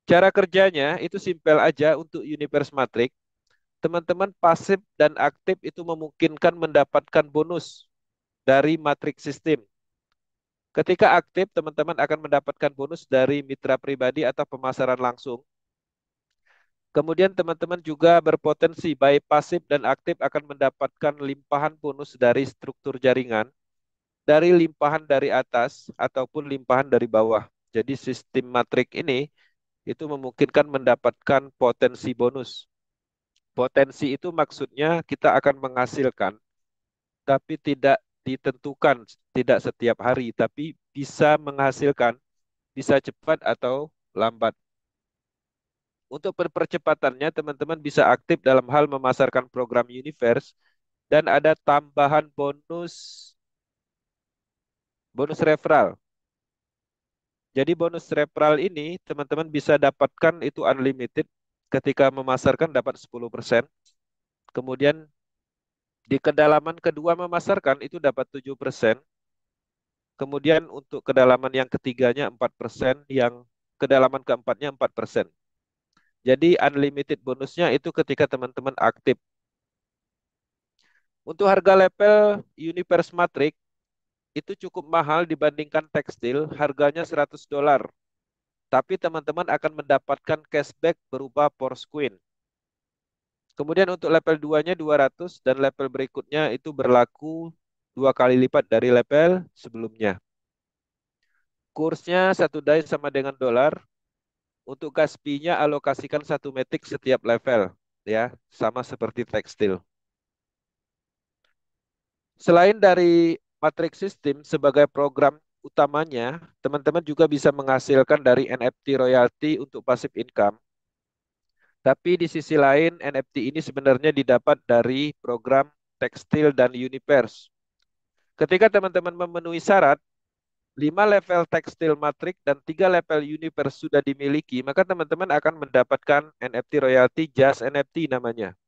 Speaker 1: Cara kerjanya itu simpel aja untuk Universe Matrix. Teman-teman pasif dan aktif itu memungkinkan mendapatkan bonus dari matrix sistem. Ketika aktif, teman-teman akan mendapatkan bonus dari mitra pribadi atau pemasaran langsung. Kemudian teman-teman juga berpotensi baik pasif dan aktif akan mendapatkan limpahan bonus dari struktur jaringan, dari limpahan dari atas ataupun limpahan dari bawah. Jadi sistem matrik ini itu memungkinkan mendapatkan potensi bonus. Potensi itu maksudnya kita akan menghasilkan, tapi tidak ditentukan, tidak setiap hari, tapi bisa menghasilkan, bisa cepat atau lambat. Untuk percepatannya, teman-teman bisa aktif dalam hal memasarkan program Universe dan ada tambahan bonus referral. Jadi bonus referral ini teman-teman bisa dapatkan itu unlimited, ketika memasarkan dapat 10%. Kemudian di kedalaman kedua memasarkan itu dapat 7%. Kemudian untuk kedalaman yang ketiganya 4%, yang kedalaman keempatnya 4%. Jadi unlimited bonusnya itu ketika teman-teman aktif. Untuk harga level Universe Matrix itu cukup mahal dibandingkan tekstil, harganya 100 dolar. Tapi teman-teman akan mendapatkan cashback berupa Porsquin. Kemudian untuk level 2-nya 200 dan level berikutnya itu berlaku 2 kali lipat dari level sebelumnya. Kursnya satu DAI sama dengan dolar. Untuk gas fee-nya alokasikan 1 matic setiap level, ya, sama seperti tekstil. Selain dari Matrix System sebagai program utamanya, teman-teman juga bisa menghasilkan dari NFT royalty untuk passive income. Tapi di sisi lain, NFT ini sebenarnya didapat dari program Tekstil dan Universe. Ketika teman-teman memenuhi syarat, 5 level tekstil matrik dan 3 level universe sudah dimiliki, maka teman-teman akan mendapatkan NFT royalty Just NFT namanya.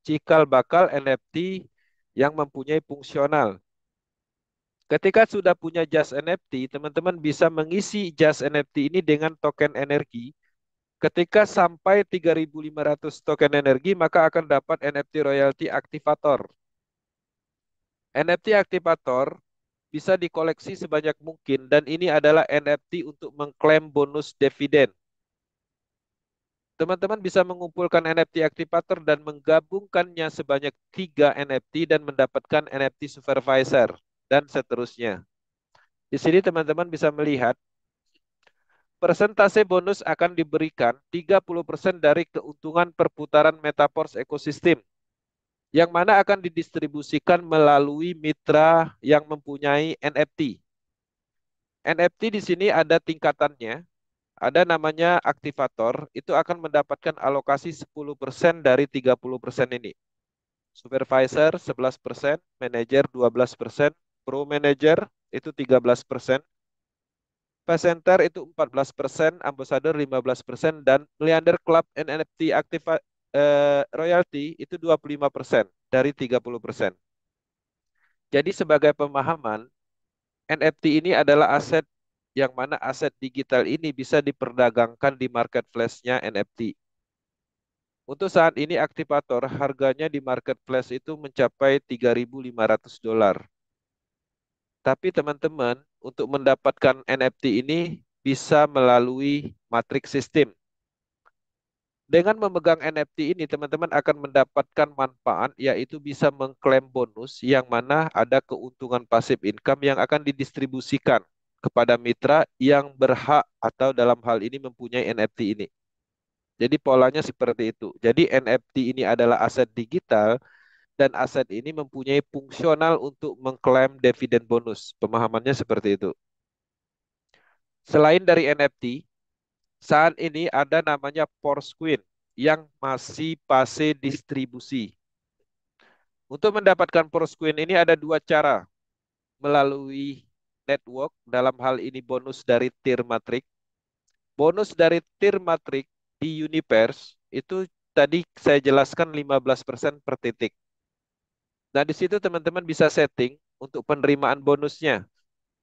Speaker 1: Cikal bakal NFT yang mempunyai fungsional. Ketika sudah punya Just NFT, teman-teman bisa mengisi Just NFT ini dengan token energi. Ketika sampai 3.500 token energi, maka akan dapat NFT royalty aktivator. NFT aktivator bisa dikoleksi sebanyak mungkin dan ini adalah NFT untuk mengklaim bonus dividen. Teman-teman bisa mengumpulkan NFT aktivator dan menggabungkannya sebanyak 3 NFT dan mendapatkan NFT supervisor dan seterusnya. Di sini teman-teman bisa melihat persentase bonus akan diberikan 30% dari keuntungan perputaran Metaverse ekosistem yang mana akan didistribusikan melalui mitra yang mempunyai NFT. NFT di sini ada tingkatannya, ada namanya aktivator, itu akan mendapatkan alokasi 10% dari 30% ini. Supervisor 11%, manager 12%, pro manager itu 13%, presenter itu 14%, ambassador 15%, dan Milliarder Club and NFT royalty itu 25% dari 30%. Jadi sebagai pemahaman, NFT ini adalah aset yang mana aset digital ini bisa diperdagangkan di marketplace-nya NFT. Untuk saat ini aktivator harganya di marketplace itu mencapai $3.500. Tapi teman-teman untuk mendapatkan NFT ini bisa melalui matrix system. Dengan memegang NFT ini teman-teman akan mendapatkan manfaat yaitu bisa mengklaim bonus yang mana ada keuntungan pasif income yang akan didistribusikan kepada mitra yang berhak atau dalam hal ini mempunyai NFT ini. Jadi polanya seperti itu. Jadi NFT ini adalah aset digital dan aset ini mempunyai fungsional untuk mengklaim dividen bonus. Pemahamannya seperti itu. Selain dari NFT, saat ini ada namanya Porsquin yang masih fase distribusi. Untuk mendapatkan Porsquin ini ada dua cara. Melalui network, dalam hal ini bonus dari tier matrix. Bonus dari tier matrix di Universe itu tadi saya jelaskan 15% per titik. Nah, di situ teman-teman bisa setting untuk penerimaan bonusnya.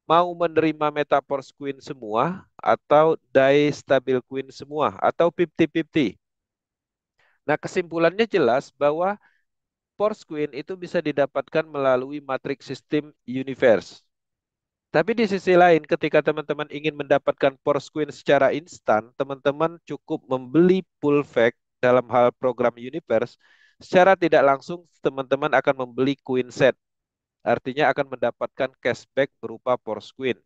Speaker 1: Mau menerima Metaverse Queen semua atau Die Stabil Queen semua atau 50-50. Nah, kesimpulannya jelas bahwa Force Queen itu bisa didapatkan melalui matrix sistem universe. Tapi di sisi lain, ketika teman-teman ingin mendapatkan Force Queen secara instan, teman-teman cukup membeli full fact dalam hal program universe. Secara tidak langsung, teman-teman akan membeli Queen set. Artinya akan mendapatkan cashback berupa Force Queen.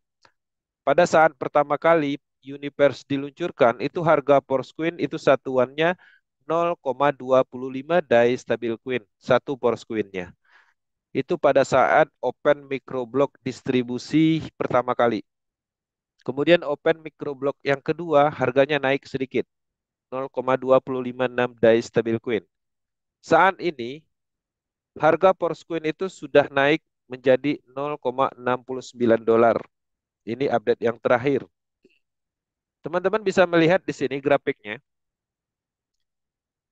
Speaker 1: Pada saat pertama kali Universe diluncurkan, itu harga Force Queen itu satuannya 0,25 die stabil queen, satu Force Queen-nya. Itu pada saat open microblock distribusi pertama kali. Kemudian open microblock yang kedua harganya naik sedikit, 0,256 die stabil queen. Saat ini harga Force Queen itu sudah naik menjadi $0,69. Ini update yang terakhir. Teman-teman bisa melihat di sini grafiknya.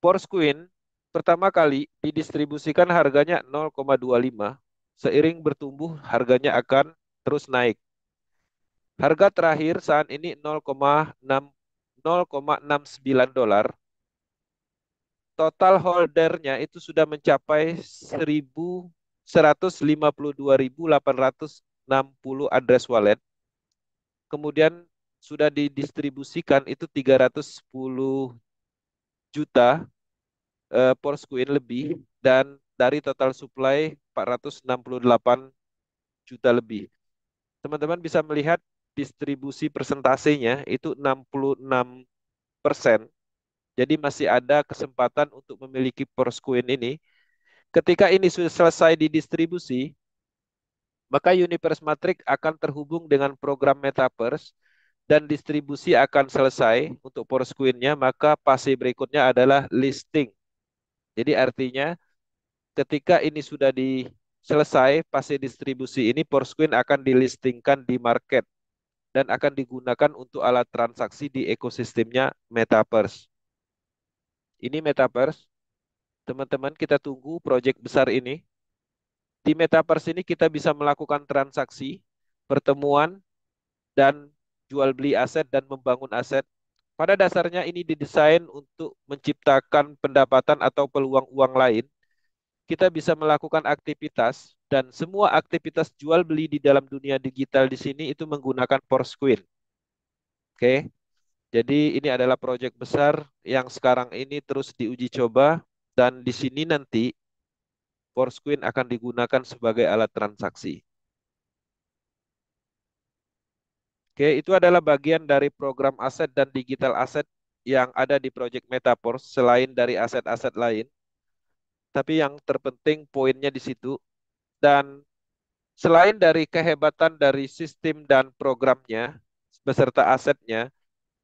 Speaker 1: Force Queen pertama kali didistribusikan harganya 0,25. Seiring bertumbuh harganya akan terus naik. Harga terakhir saat ini 0,69 dolar. Total holdernya itu sudah mencapai 152.860 address wallet. Kemudian sudah didistribusikan itu 310 juta Force Queen lebih dan dari total supply 468 juta lebih. Teman-teman bisa melihat distribusi persentasenya itu 66%. Jadi masih ada kesempatan untuk memiliki Force Queen ini. Ketika ini sudah selesai didistribusi, maka Universe Matrix akan terhubung dengan program Metaverse dan distribusi akan selesai untuk Porosquin-nya, maka fase berikutnya adalah listing. Jadi artinya ketika ini sudah selesai fase distribusi ini, Porosquin akan dilistingkan di market dan akan digunakan untuk alat transaksi di ekosistemnya Metaverse. Ini Metaverse, teman-teman, kita tunggu proyek besar ini. Di Metaverse ini kita bisa melakukan transaksi, pertemuan, dan jual beli aset dan membangun aset. Pada dasarnya ini didesain untuk menciptakan pendapatan atau peluang uang lain. Kita bisa melakukan aktivitas dan semua aktivitas jual beli di dalam dunia digital di sini itu menggunakan Foursquare. Oke. Jadi ini adalah proyek besar yang sekarang ini terus diuji coba dan di sini nanti Foursquare akan digunakan sebagai alat transaksi. Oke, itu adalah bagian dari program aset dan digital aset yang ada di proyek Metaverse selain dari aset-aset lain. Tapi yang terpenting poinnya di situ. Dan selain dari kehebatan dari sistem dan programnya beserta asetnya,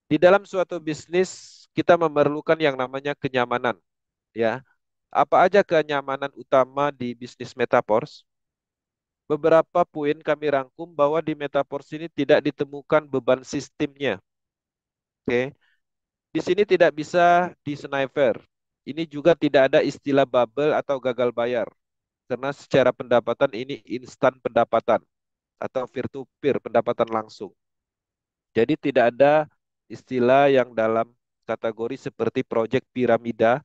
Speaker 1: di dalam suatu bisnis kita memerlukan yang namanya kenyamanan, ya. Apa aja kenyamanan utama di bisnis Metaverse? Beberapa poin kami rangkum bahwa di Metaverse ini tidak ditemukan beban sistemnya. Oke. Di sini tidak bisa di sniper. Ini juga tidak ada istilah bubble atau gagal bayar. Karena secara pendapatan ini instan pendapatan atau peer-to-peer pendapatan langsung. Jadi tidak ada istilah yang dalam kategori seperti project piramida,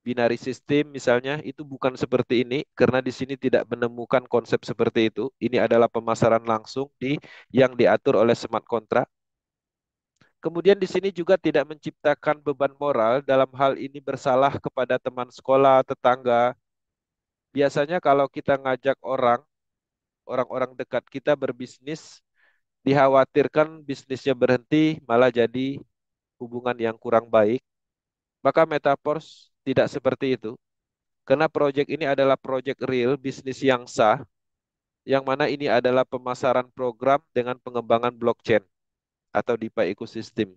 Speaker 1: binary system misalnya, itu bukan seperti ini karena di sini tidak menemukan konsep seperti itu. Ini adalah pemasaran langsung yang diatur oleh smart contract. Kemudian di sini juga tidak menciptakan beban moral dalam hal ini bersalah kepada teman sekolah, tetangga. Biasanya kalau kita ngajak orang-orang dekat kita berbisnis, dikhawatirkan bisnisnya berhenti, malah jadi hubungan yang kurang baik. Maka Metaverse tidak seperti itu. Karena proyek ini adalah proyek real, bisnis yang sah, yang mana ini adalah pemasaran program dengan pengembangan blockchain atau DeFi ecosystem.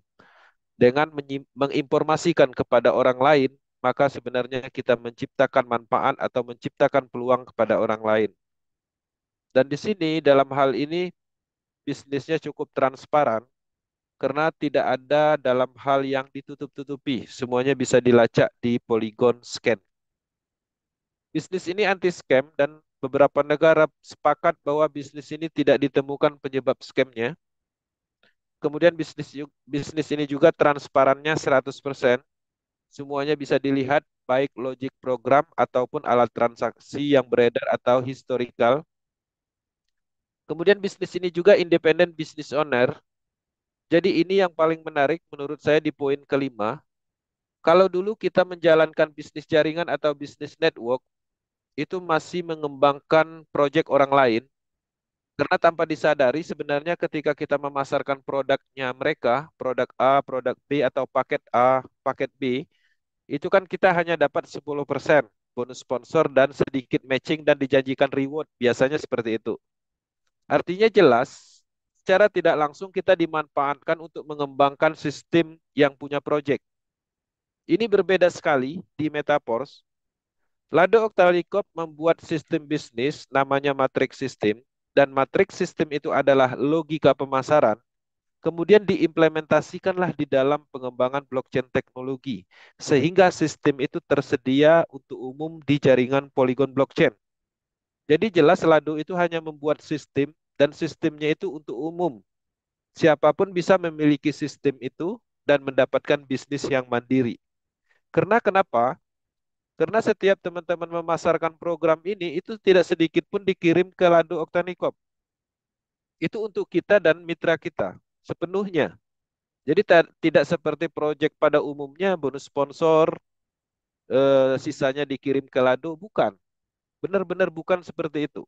Speaker 1: Dengan menginformasikan kepada orang lain, maka sebenarnya kita menciptakan manfaat atau menciptakan peluang kepada orang lain. Dan di sini dalam hal ini bisnisnya cukup transparan karena tidak ada dalam hal yang ditutup-tutupi. Semuanya bisa dilacak di Polygon Scan. Bisnis ini anti scam dan beberapa negara sepakat bahwa bisnis ini tidak ditemukan penyebab scamnya. Kemudian bisnis ini juga transparannya 100%. Semuanya bisa dilihat baik logik program ataupun alat transaksi yang beredar atau historical. Kemudian bisnis ini juga independent business owner. Jadi ini yang paling menarik menurut saya di poin kelima. Kalau dulu kita menjalankan bisnis jaringan atau bisnis network, itu masih mengembangkan proyek orang lain. Karena tanpa disadari sebenarnya ketika kita memasarkan produknya mereka, produk A, produk B atau paket A, paket B, itu kan kita hanya dapat 10% bonus sponsor dan sedikit matching dan dijanjikan reward. Biasanya seperti itu. Artinya jelas, secara tidak langsung kita dimanfaatkan untuk mengembangkan sistem yang punya project. Ini berbeda sekali di Metaverse. Lado Octalicop membuat sistem bisnis namanya matrix system dan matrix system itu adalah logika pemasaran. Kemudian diimplementasikanlah di dalam pengembangan blockchain teknologi sehingga sistem itu tersedia untuk umum di jaringan Polygon blockchain. Jadi jelas Lado itu hanya membuat sistem dan sistemnya itu untuk umum. Siapapun bisa memiliki sistem itu dan mendapatkan bisnis yang mandiri. Karena kenapa? Karena setiap teman-teman memasarkan program ini, itu tidak sedikit pun dikirim ke Lado Octanicop. Itu untuk kita dan mitra kita, sepenuhnya. Jadi tidak seperti proyek pada umumnya, bonus sponsor, sisanya dikirim ke Lado, bukan. Benar-benar bukan seperti itu.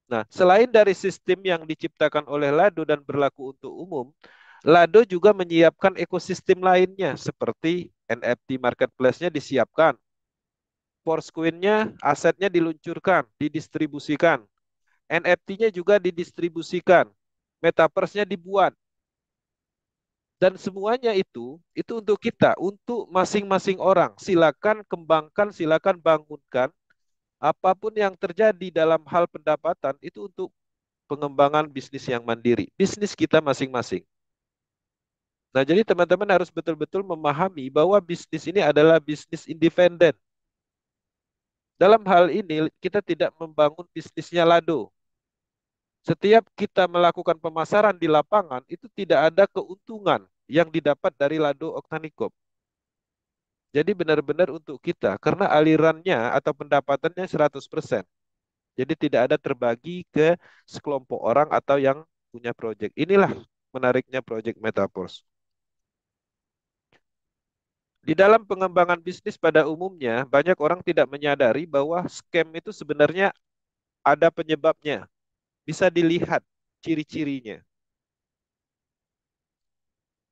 Speaker 1: Nah, selain dari sistem yang diciptakan oleh Lado dan berlaku untuk umum, Lado juga menyiapkan ekosistem lainnya, seperti NFT marketplace-nya disiapkan, Foursquare-nya asetnya diluncurkan, didistribusikan. NFT-nya juga didistribusikan. Metaverse-nya dibuat. Dan semuanya itu untuk kita, untuk masing-masing orang. Silakan kembangkan, silakan bangunkan. Apapun yang terjadi dalam hal pendapatan itu untuk pengembangan bisnis yang mandiri, bisnis kita masing-masing. Nah, jadi teman-teman harus betul-betul memahami bahwa bisnis ini adalah bisnis independen. Dalam hal ini, kita tidak membangun bisnisnya Lado. Setiap kita melakukan pemasaran di lapangan, itu tidak ada keuntungan yang didapat dari Lado Oktanikop. Jadi benar-benar untuk kita, karena alirannya atau pendapatannya 100%. Jadi tidak ada terbagi ke sekelompok orang atau yang punya proyek. Inilah menariknya proyek Metaverse. Di dalam pengembangan bisnis pada umumnya, banyak orang tidak menyadari bahwa scam itu sebenarnya ada penyebabnya. Bisa dilihat ciri-cirinya.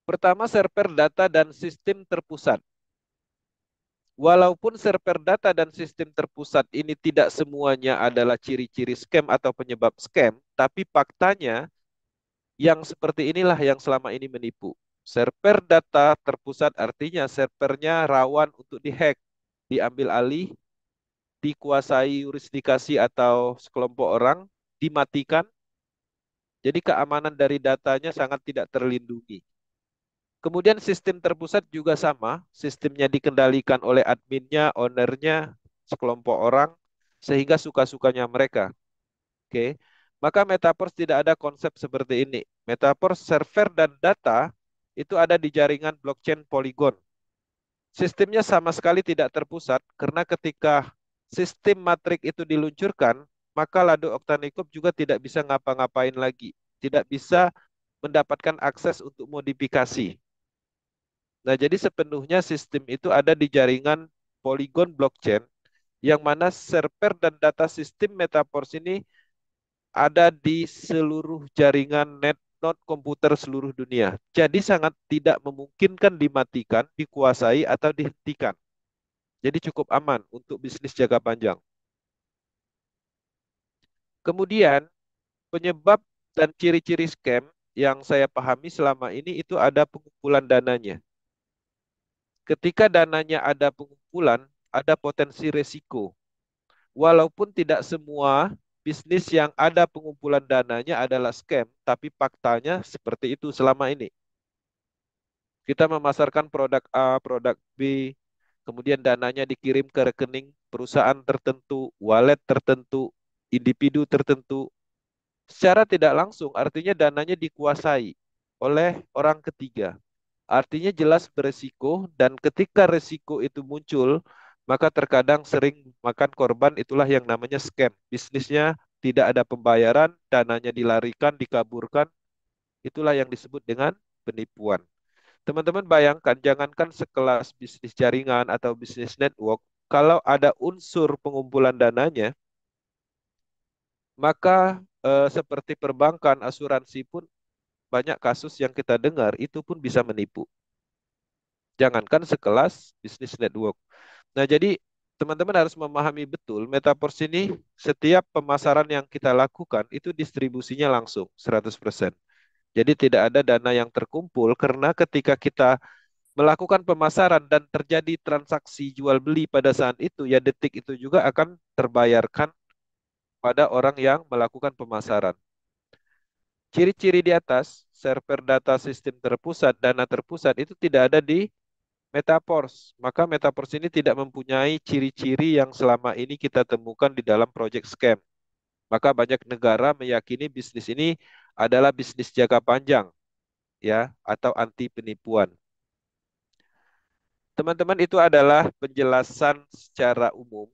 Speaker 1: Pertama, server data dan sistem terpusat. Walaupun server data dan sistem terpusat ini tidak semuanya adalah ciri-ciri scam atau penyebab scam, tapi faktanya yang seperti inilah yang selama ini menipu. Server data terpusat artinya servernya rawan untuk dihack, diambil alih, dikuasai yurisdikasi atau sekelompok orang, dimatikan. Jadi keamanan dari datanya sangat tidak terlindungi. Kemudian sistem terpusat juga sama, sistemnya dikendalikan oleh adminnya, ownernya, sekelompok orang, sehingga suka-sukanya mereka. Oke, maka Metaverse tidak ada konsep seperti ini. Metaverse server dan data itu ada di jaringan blockchain Polygon. Sistemnya sama sekali tidak terpusat karena ketika sistem matrik itu diluncurkan, maka Lado Oktanikop juga tidak bisa ngapa-ngapain lagi, tidak bisa mendapatkan akses untuk modifikasi. Nah, jadi sepenuhnya sistem itu ada di jaringan Polygon blockchain yang mana server dan data sistem Metaverse ini ada di seluruh jaringan net node komputer seluruh dunia. Jadi sangat tidak memungkinkan dimatikan, dikuasai atau dihentikan. Jadi cukup aman untuk bisnis jangka panjang. Kemudian penyebab dan ciri-ciri scam yang saya pahami selama ini itu ada pengumpulan dananya. Ketika dananya ada pengumpulan, ada potensi resiko. Walaupun tidak semua bisnis yang ada pengumpulan dananya adalah scam, tapi faktanya seperti itu selama ini. Kita memasarkan produk A, produk B, kemudian dananya dikirim ke rekening perusahaan tertentu, wallet tertentu, individu tertentu. Secara tidak langsung, artinya dananya dikuasai oleh orang ketiga. Artinya jelas beresiko dan ketika resiko itu muncul, maka terkadang sering makan korban itulah yang namanya scam. Bisnisnya tidak ada pembayaran, dananya dilarikan, dikaburkan, itulah yang disebut dengan penipuan. Teman-teman bayangkan, jangankan sekelas bisnis jaringan atau bisnis network, kalau ada unsur pengumpulan dananya, maka seperti perbankan, asuransi pun banyak kasus yang kita dengar itu pun bisa menipu. Jangankan sekelas bisnis network. Nah, jadi teman-teman harus memahami betul Metaverse ini setiap pemasaran yang kita lakukan itu distribusinya langsung 100%. Jadi tidak ada dana yang terkumpul karena ketika kita melakukan pemasaran dan terjadi transaksi jual beli pada saat itu, ya detik itu juga akan terbayarkan pada orang yang melakukan pemasaran. Ciri-ciri di atas, server data sistem terpusat, dana terpusat itu tidak ada di Metaverse. Maka Metaverse ini tidak mempunyai ciri-ciri yang selama ini kita temukan di dalam project scam. Maka banyak negara meyakini bisnis ini adalah bisnis jangka panjang, ya, atau anti penipuan. Teman-teman, itu adalah penjelasan secara umum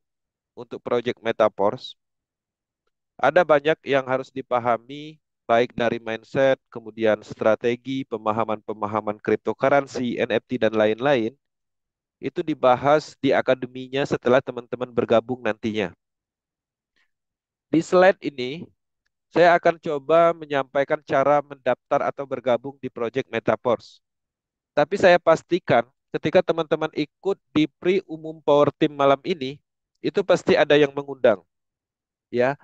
Speaker 1: untuk project Metaverse. Ada banyak yang harus dipahami, baik dari mindset, kemudian strategi, pemahaman-pemahaman cryptocurrency, NFT, dan lain-lain. Itu dibahas di akademinya setelah teman-teman bergabung nantinya. Di slide ini, saya akan coba menyampaikan cara mendaftar atau bergabung di project Metaverse. Tapi saya pastikan ketika teman-teman ikut di pre-umum Power Team malam ini, itu pasti ada yang mengundang, ya.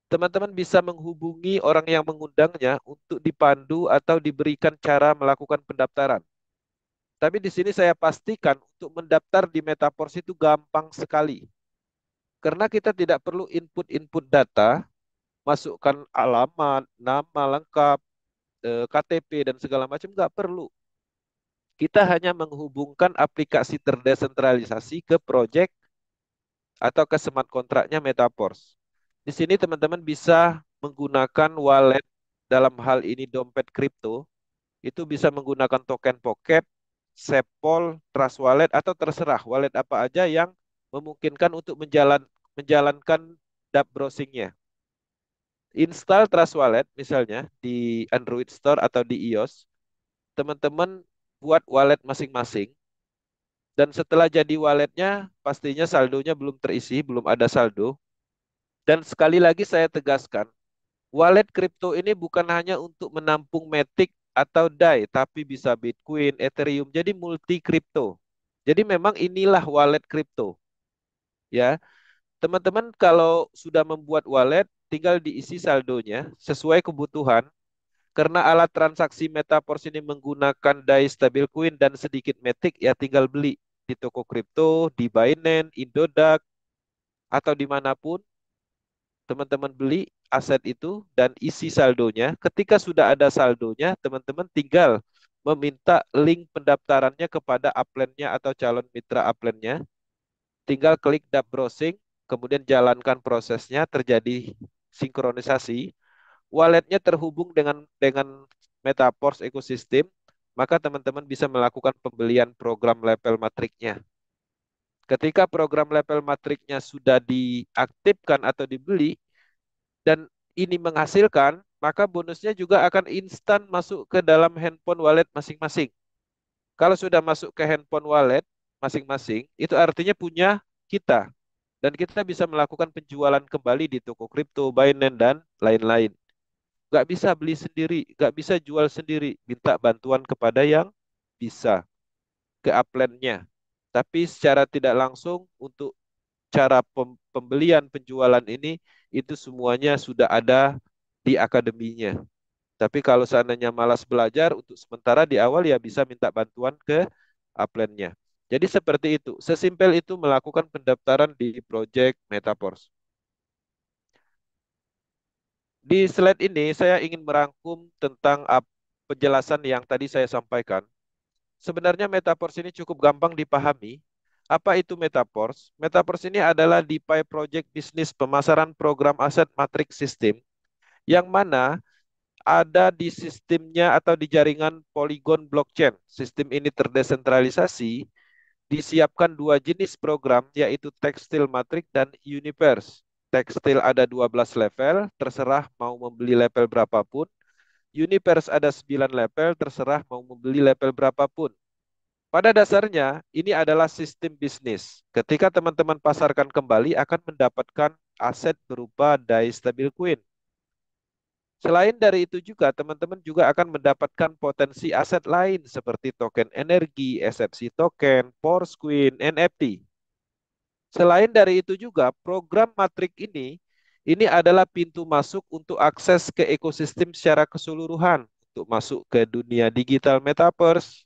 Speaker 1: Teman-teman bisa menghubungi orang yang mengundangnya untuk dipandu atau diberikan cara melakukan pendaftaran. Tapi di sini saya pastikan untuk mendaftar di Metaforce itu gampang sekali. Karena kita tidak perlu input-input data, masukkan alamat, nama lengkap, KTP, dan segala macam, nggak perlu. Kita hanya menghubungkan aplikasi terdesentralisasi ke project atau ke smart kontraknya Metaforce. Di sini teman-teman bisa menggunakan wallet dalam hal ini dompet kripto, itu bisa menggunakan token Pocket, Sepol, Trust Wallet, atau terserah wallet apa aja yang memungkinkan untuk menjalankan dApp browsingnya. Install Trust Wallet misalnya di Android Store atau di iOS, teman-teman buat wallet masing-masing. Dan setelah jadi walletnya, pastinya saldonya belum terisi, belum ada saldo. Dan sekali lagi saya tegaskan, wallet kripto ini bukan hanya untuk menampung Matic atau DAI, tapi bisa Bitcoin, Ethereum, jadi multi kripto. Jadi memang inilah wallet kripto, ya. Teman-teman kalau sudah membuat wallet, tinggal diisi saldonya sesuai kebutuhan. Karena alat transaksi Metaverse ini menggunakan DAI stablecoin dan sedikit Matic, ya tinggal beli di toko kripto, di Binance, Indodax, atau dimanapun teman-teman beli aset itu dan isi saldonya. Ketika sudah ada saldonya, teman-teman tinggal meminta link pendaftarannya kepada upline-nya atau calon mitra upline-nya. Tinggal klik dApp browsing, kemudian jalankan prosesnya, terjadi sinkronisasi. Walletnya terhubung dengan Metaverse ekosistem, maka teman-teman bisa melakukan pembelian program level matriknya. Ketika program level matriknya sudah diaktifkan atau dibeli, dan ini menghasilkan, maka bonusnya juga akan instan masuk ke dalam handphone wallet masing-masing. Kalau sudah masuk ke handphone wallet masing-masing, itu artinya punya kita. Dan kita bisa melakukan penjualan kembali di toko kripto, Binance, dan lain-lain. Nggak bisa beli sendiri, nggak bisa jual sendiri. Minta bantuan kepada yang bisa, ke upline-nya. Tapi secara tidak langsung untuk cara pembelian penjualan ini itu semuanya sudah ada di akademinya. Tapi kalau seandainya malas belajar untuk sementara di awal ya bisa minta bantuan ke upline-nya. Jadi seperti itu. Sesimpel itu melakukan pendaftaran di Project Metaverse. Di slide ini saya ingin merangkum tentang penjelasan yang tadi saya sampaikan. Sebenarnya Metaverse ini cukup gampang dipahami. Apa itu Metaverse? Metaverse ini adalah DeFi project bisnis pemasaran program aset matrix system yang mana ada di sistemnya atau di jaringan Polygon blockchain. Sistem ini terdesentralisasi, disiapkan dua jenis program yaitu Textile Matrix dan Universe. Textile ada 12 level, terserah mau membeli level berapapun. Universe ada 9 level, terserah mau membeli level berapapun. Pada dasarnya, ini adalah sistem bisnis. Ketika teman-teman pasarkan kembali, akan mendapatkan aset berupa DAI stablecoin. Selain dari itu juga, teman-teman juga akan mendapatkan potensi aset lain seperti token energi, SFC token, Porscoin, NFT. Selain dari itu juga, program Matrix ini adalah pintu masuk untuk akses ke ekosistem secara keseluruhan, untuk masuk ke dunia digital metaverse,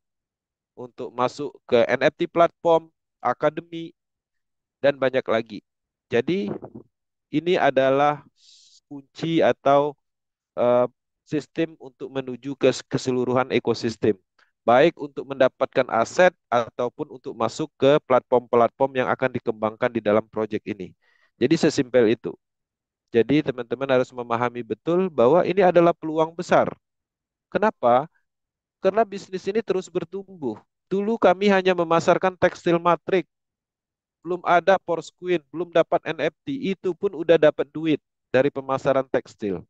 Speaker 1: untuk masuk ke NFT platform, akademi, dan banyak lagi. Jadi ini adalah kunci atau eh, sistem untuk menuju ke keseluruhan ekosistem. Baik untuk mendapatkan aset ataupun untuk masuk ke platform-platform yang akan dikembangkan di dalam proyek ini. Jadi sesimpel itu. Jadi teman-teman harus memahami betul bahwa ini adalah peluang besar. Kenapa? Karena bisnis ini terus bertumbuh. Dulu kami hanya memasarkan tekstil matrik, belum ada Porsquin, belum dapat NFT, itu pun udah dapat duit dari pemasaran tekstil.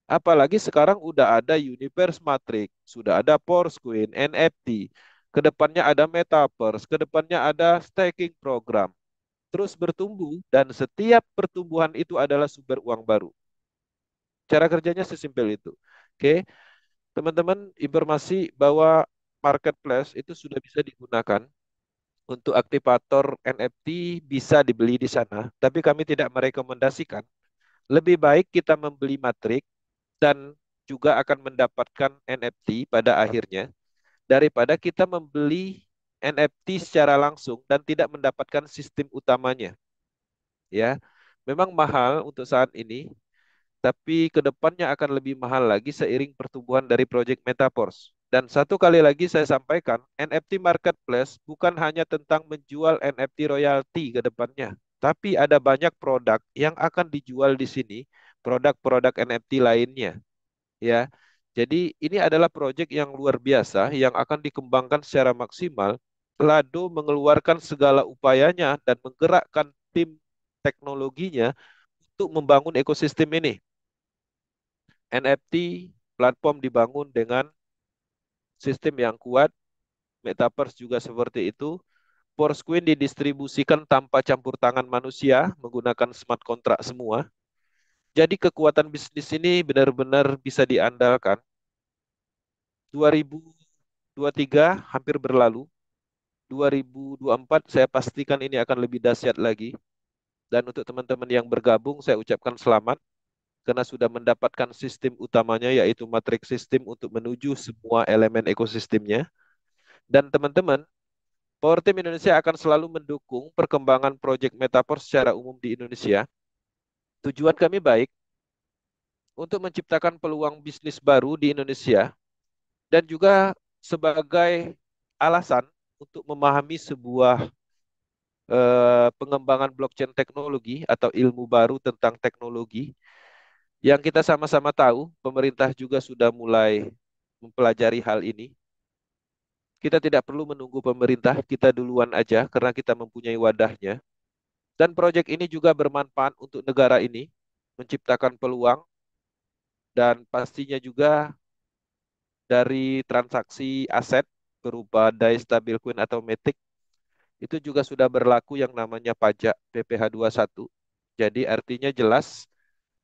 Speaker 1: Apalagi sekarang udah ada Universe Matrix, sudah ada Porsquin, NFT, kedepannya ada Metaverse, kedepannya ada staking program. Terus bertumbuh dan setiap pertumbuhan itu adalah sumber uang baru. Cara kerjanya sesimpel itu. Oke, teman-teman, informasi bahwa marketplace itu sudah bisa digunakan untuk aktivator NFT bisa dibeli di sana, tapi kami tidak merekomendasikan Lebih baik kita membeli matrik dan juga akan mendapatkan NFT pada akhirnya daripada kita membeli NFT secara langsung dan tidak mendapatkan sistem utamanya, ya. Memang mahal untuk saat ini, tapi kedepannya akan lebih mahal lagi seiring pertumbuhan dari proyek Metaverse. Dan satu kali lagi saya sampaikan, NFT Marketplace bukan hanya tentang menjual NFT royalti ke depannya, tapi ada banyak produk yang akan dijual di sini, produk-produk NFT lainnya, ya. Jadi ini adalah proyek yang luar biasa yang akan dikembangkan secara maksimal. Lado mengeluarkan segala upayanya dan menggerakkan tim teknologinya untuk membangun ekosistem ini. NFT platform dibangun dengan sistem yang kuat, Metaverse juga seperti itu. Foursquare didistribusikan tanpa campur tangan manusia menggunakan smart contract semua. Jadi kekuatan bisnis ini benar-benar bisa diandalkan. 2023 hampir berlalu. 2024 saya pastikan ini akan lebih dahsyat lagi. Dan untuk teman-teman yang bergabung, saya ucapkan selamat karena sudah mendapatkan sistem utamanya yaitu matriks sistem untuk menuju semua elemen ekosistemnya. Dan teman-teman, Power Team Indonesia akan selalu mendukung perkembangan proyek Metaverse secara umum di Indonesia. Tujuan kami baik untuk menciptakan peluang bisnis baru di Indonesia dan juga sebagai alasan untuk memahami sebuah pengembangan blockchain teknologi atau ilmu baru tentang teknologi yang kita sama-sama tahu, pemerintah juga sudah mulai mempelajari hal ini. Kita tidak perlu menunggu pemerintah, kita duluan aja karena kita mempunyai wadahnya. Dan proyek ini juga bermanfaat untuk negara ini, menciptakan peluang dan pastinya juga dari transaksi aset berupa DAI stablecoin atau Matic itu juga sudah berlaku yang namanya pajak PPh satu. Jadi artinya jelas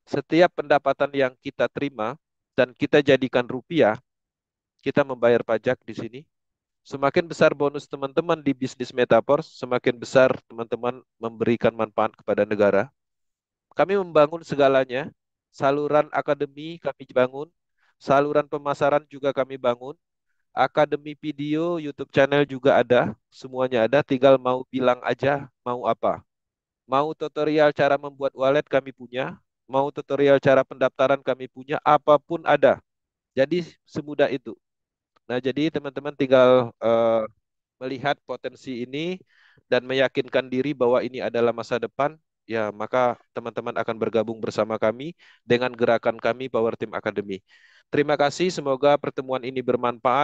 Speaker 1: setiap pendapatan yang kita terima dan kita jadikan rupiah, kita membayar pajak di sini. Semakin besar bonus teman-teman di bisnis Metaverse, semakin besar teman-teman memberikan manfaat kepada negara. Kami membangun segalanya. Saluran akademi kami bangun, saluran pemasaran juga kami bangun, akademi video, YouTube channel juga ada, semuanya ada, tinggal mau bilang aja mau apa. Mau tutorial cara membuat wallet kami punya, mau tutorial cara pendaftaran kami punya, apapun ada. Jadi semudah itu. Nah, jadi teman-teman tinggal melihat potensi ini dan meyakinkan diri bahwa ini adalah masa depan, ya maka teman-teman akan bergabung bersama kami dengan gerakan kami Power Team Academy. Terima kasih, semoga pertemuan ini bermanfaat.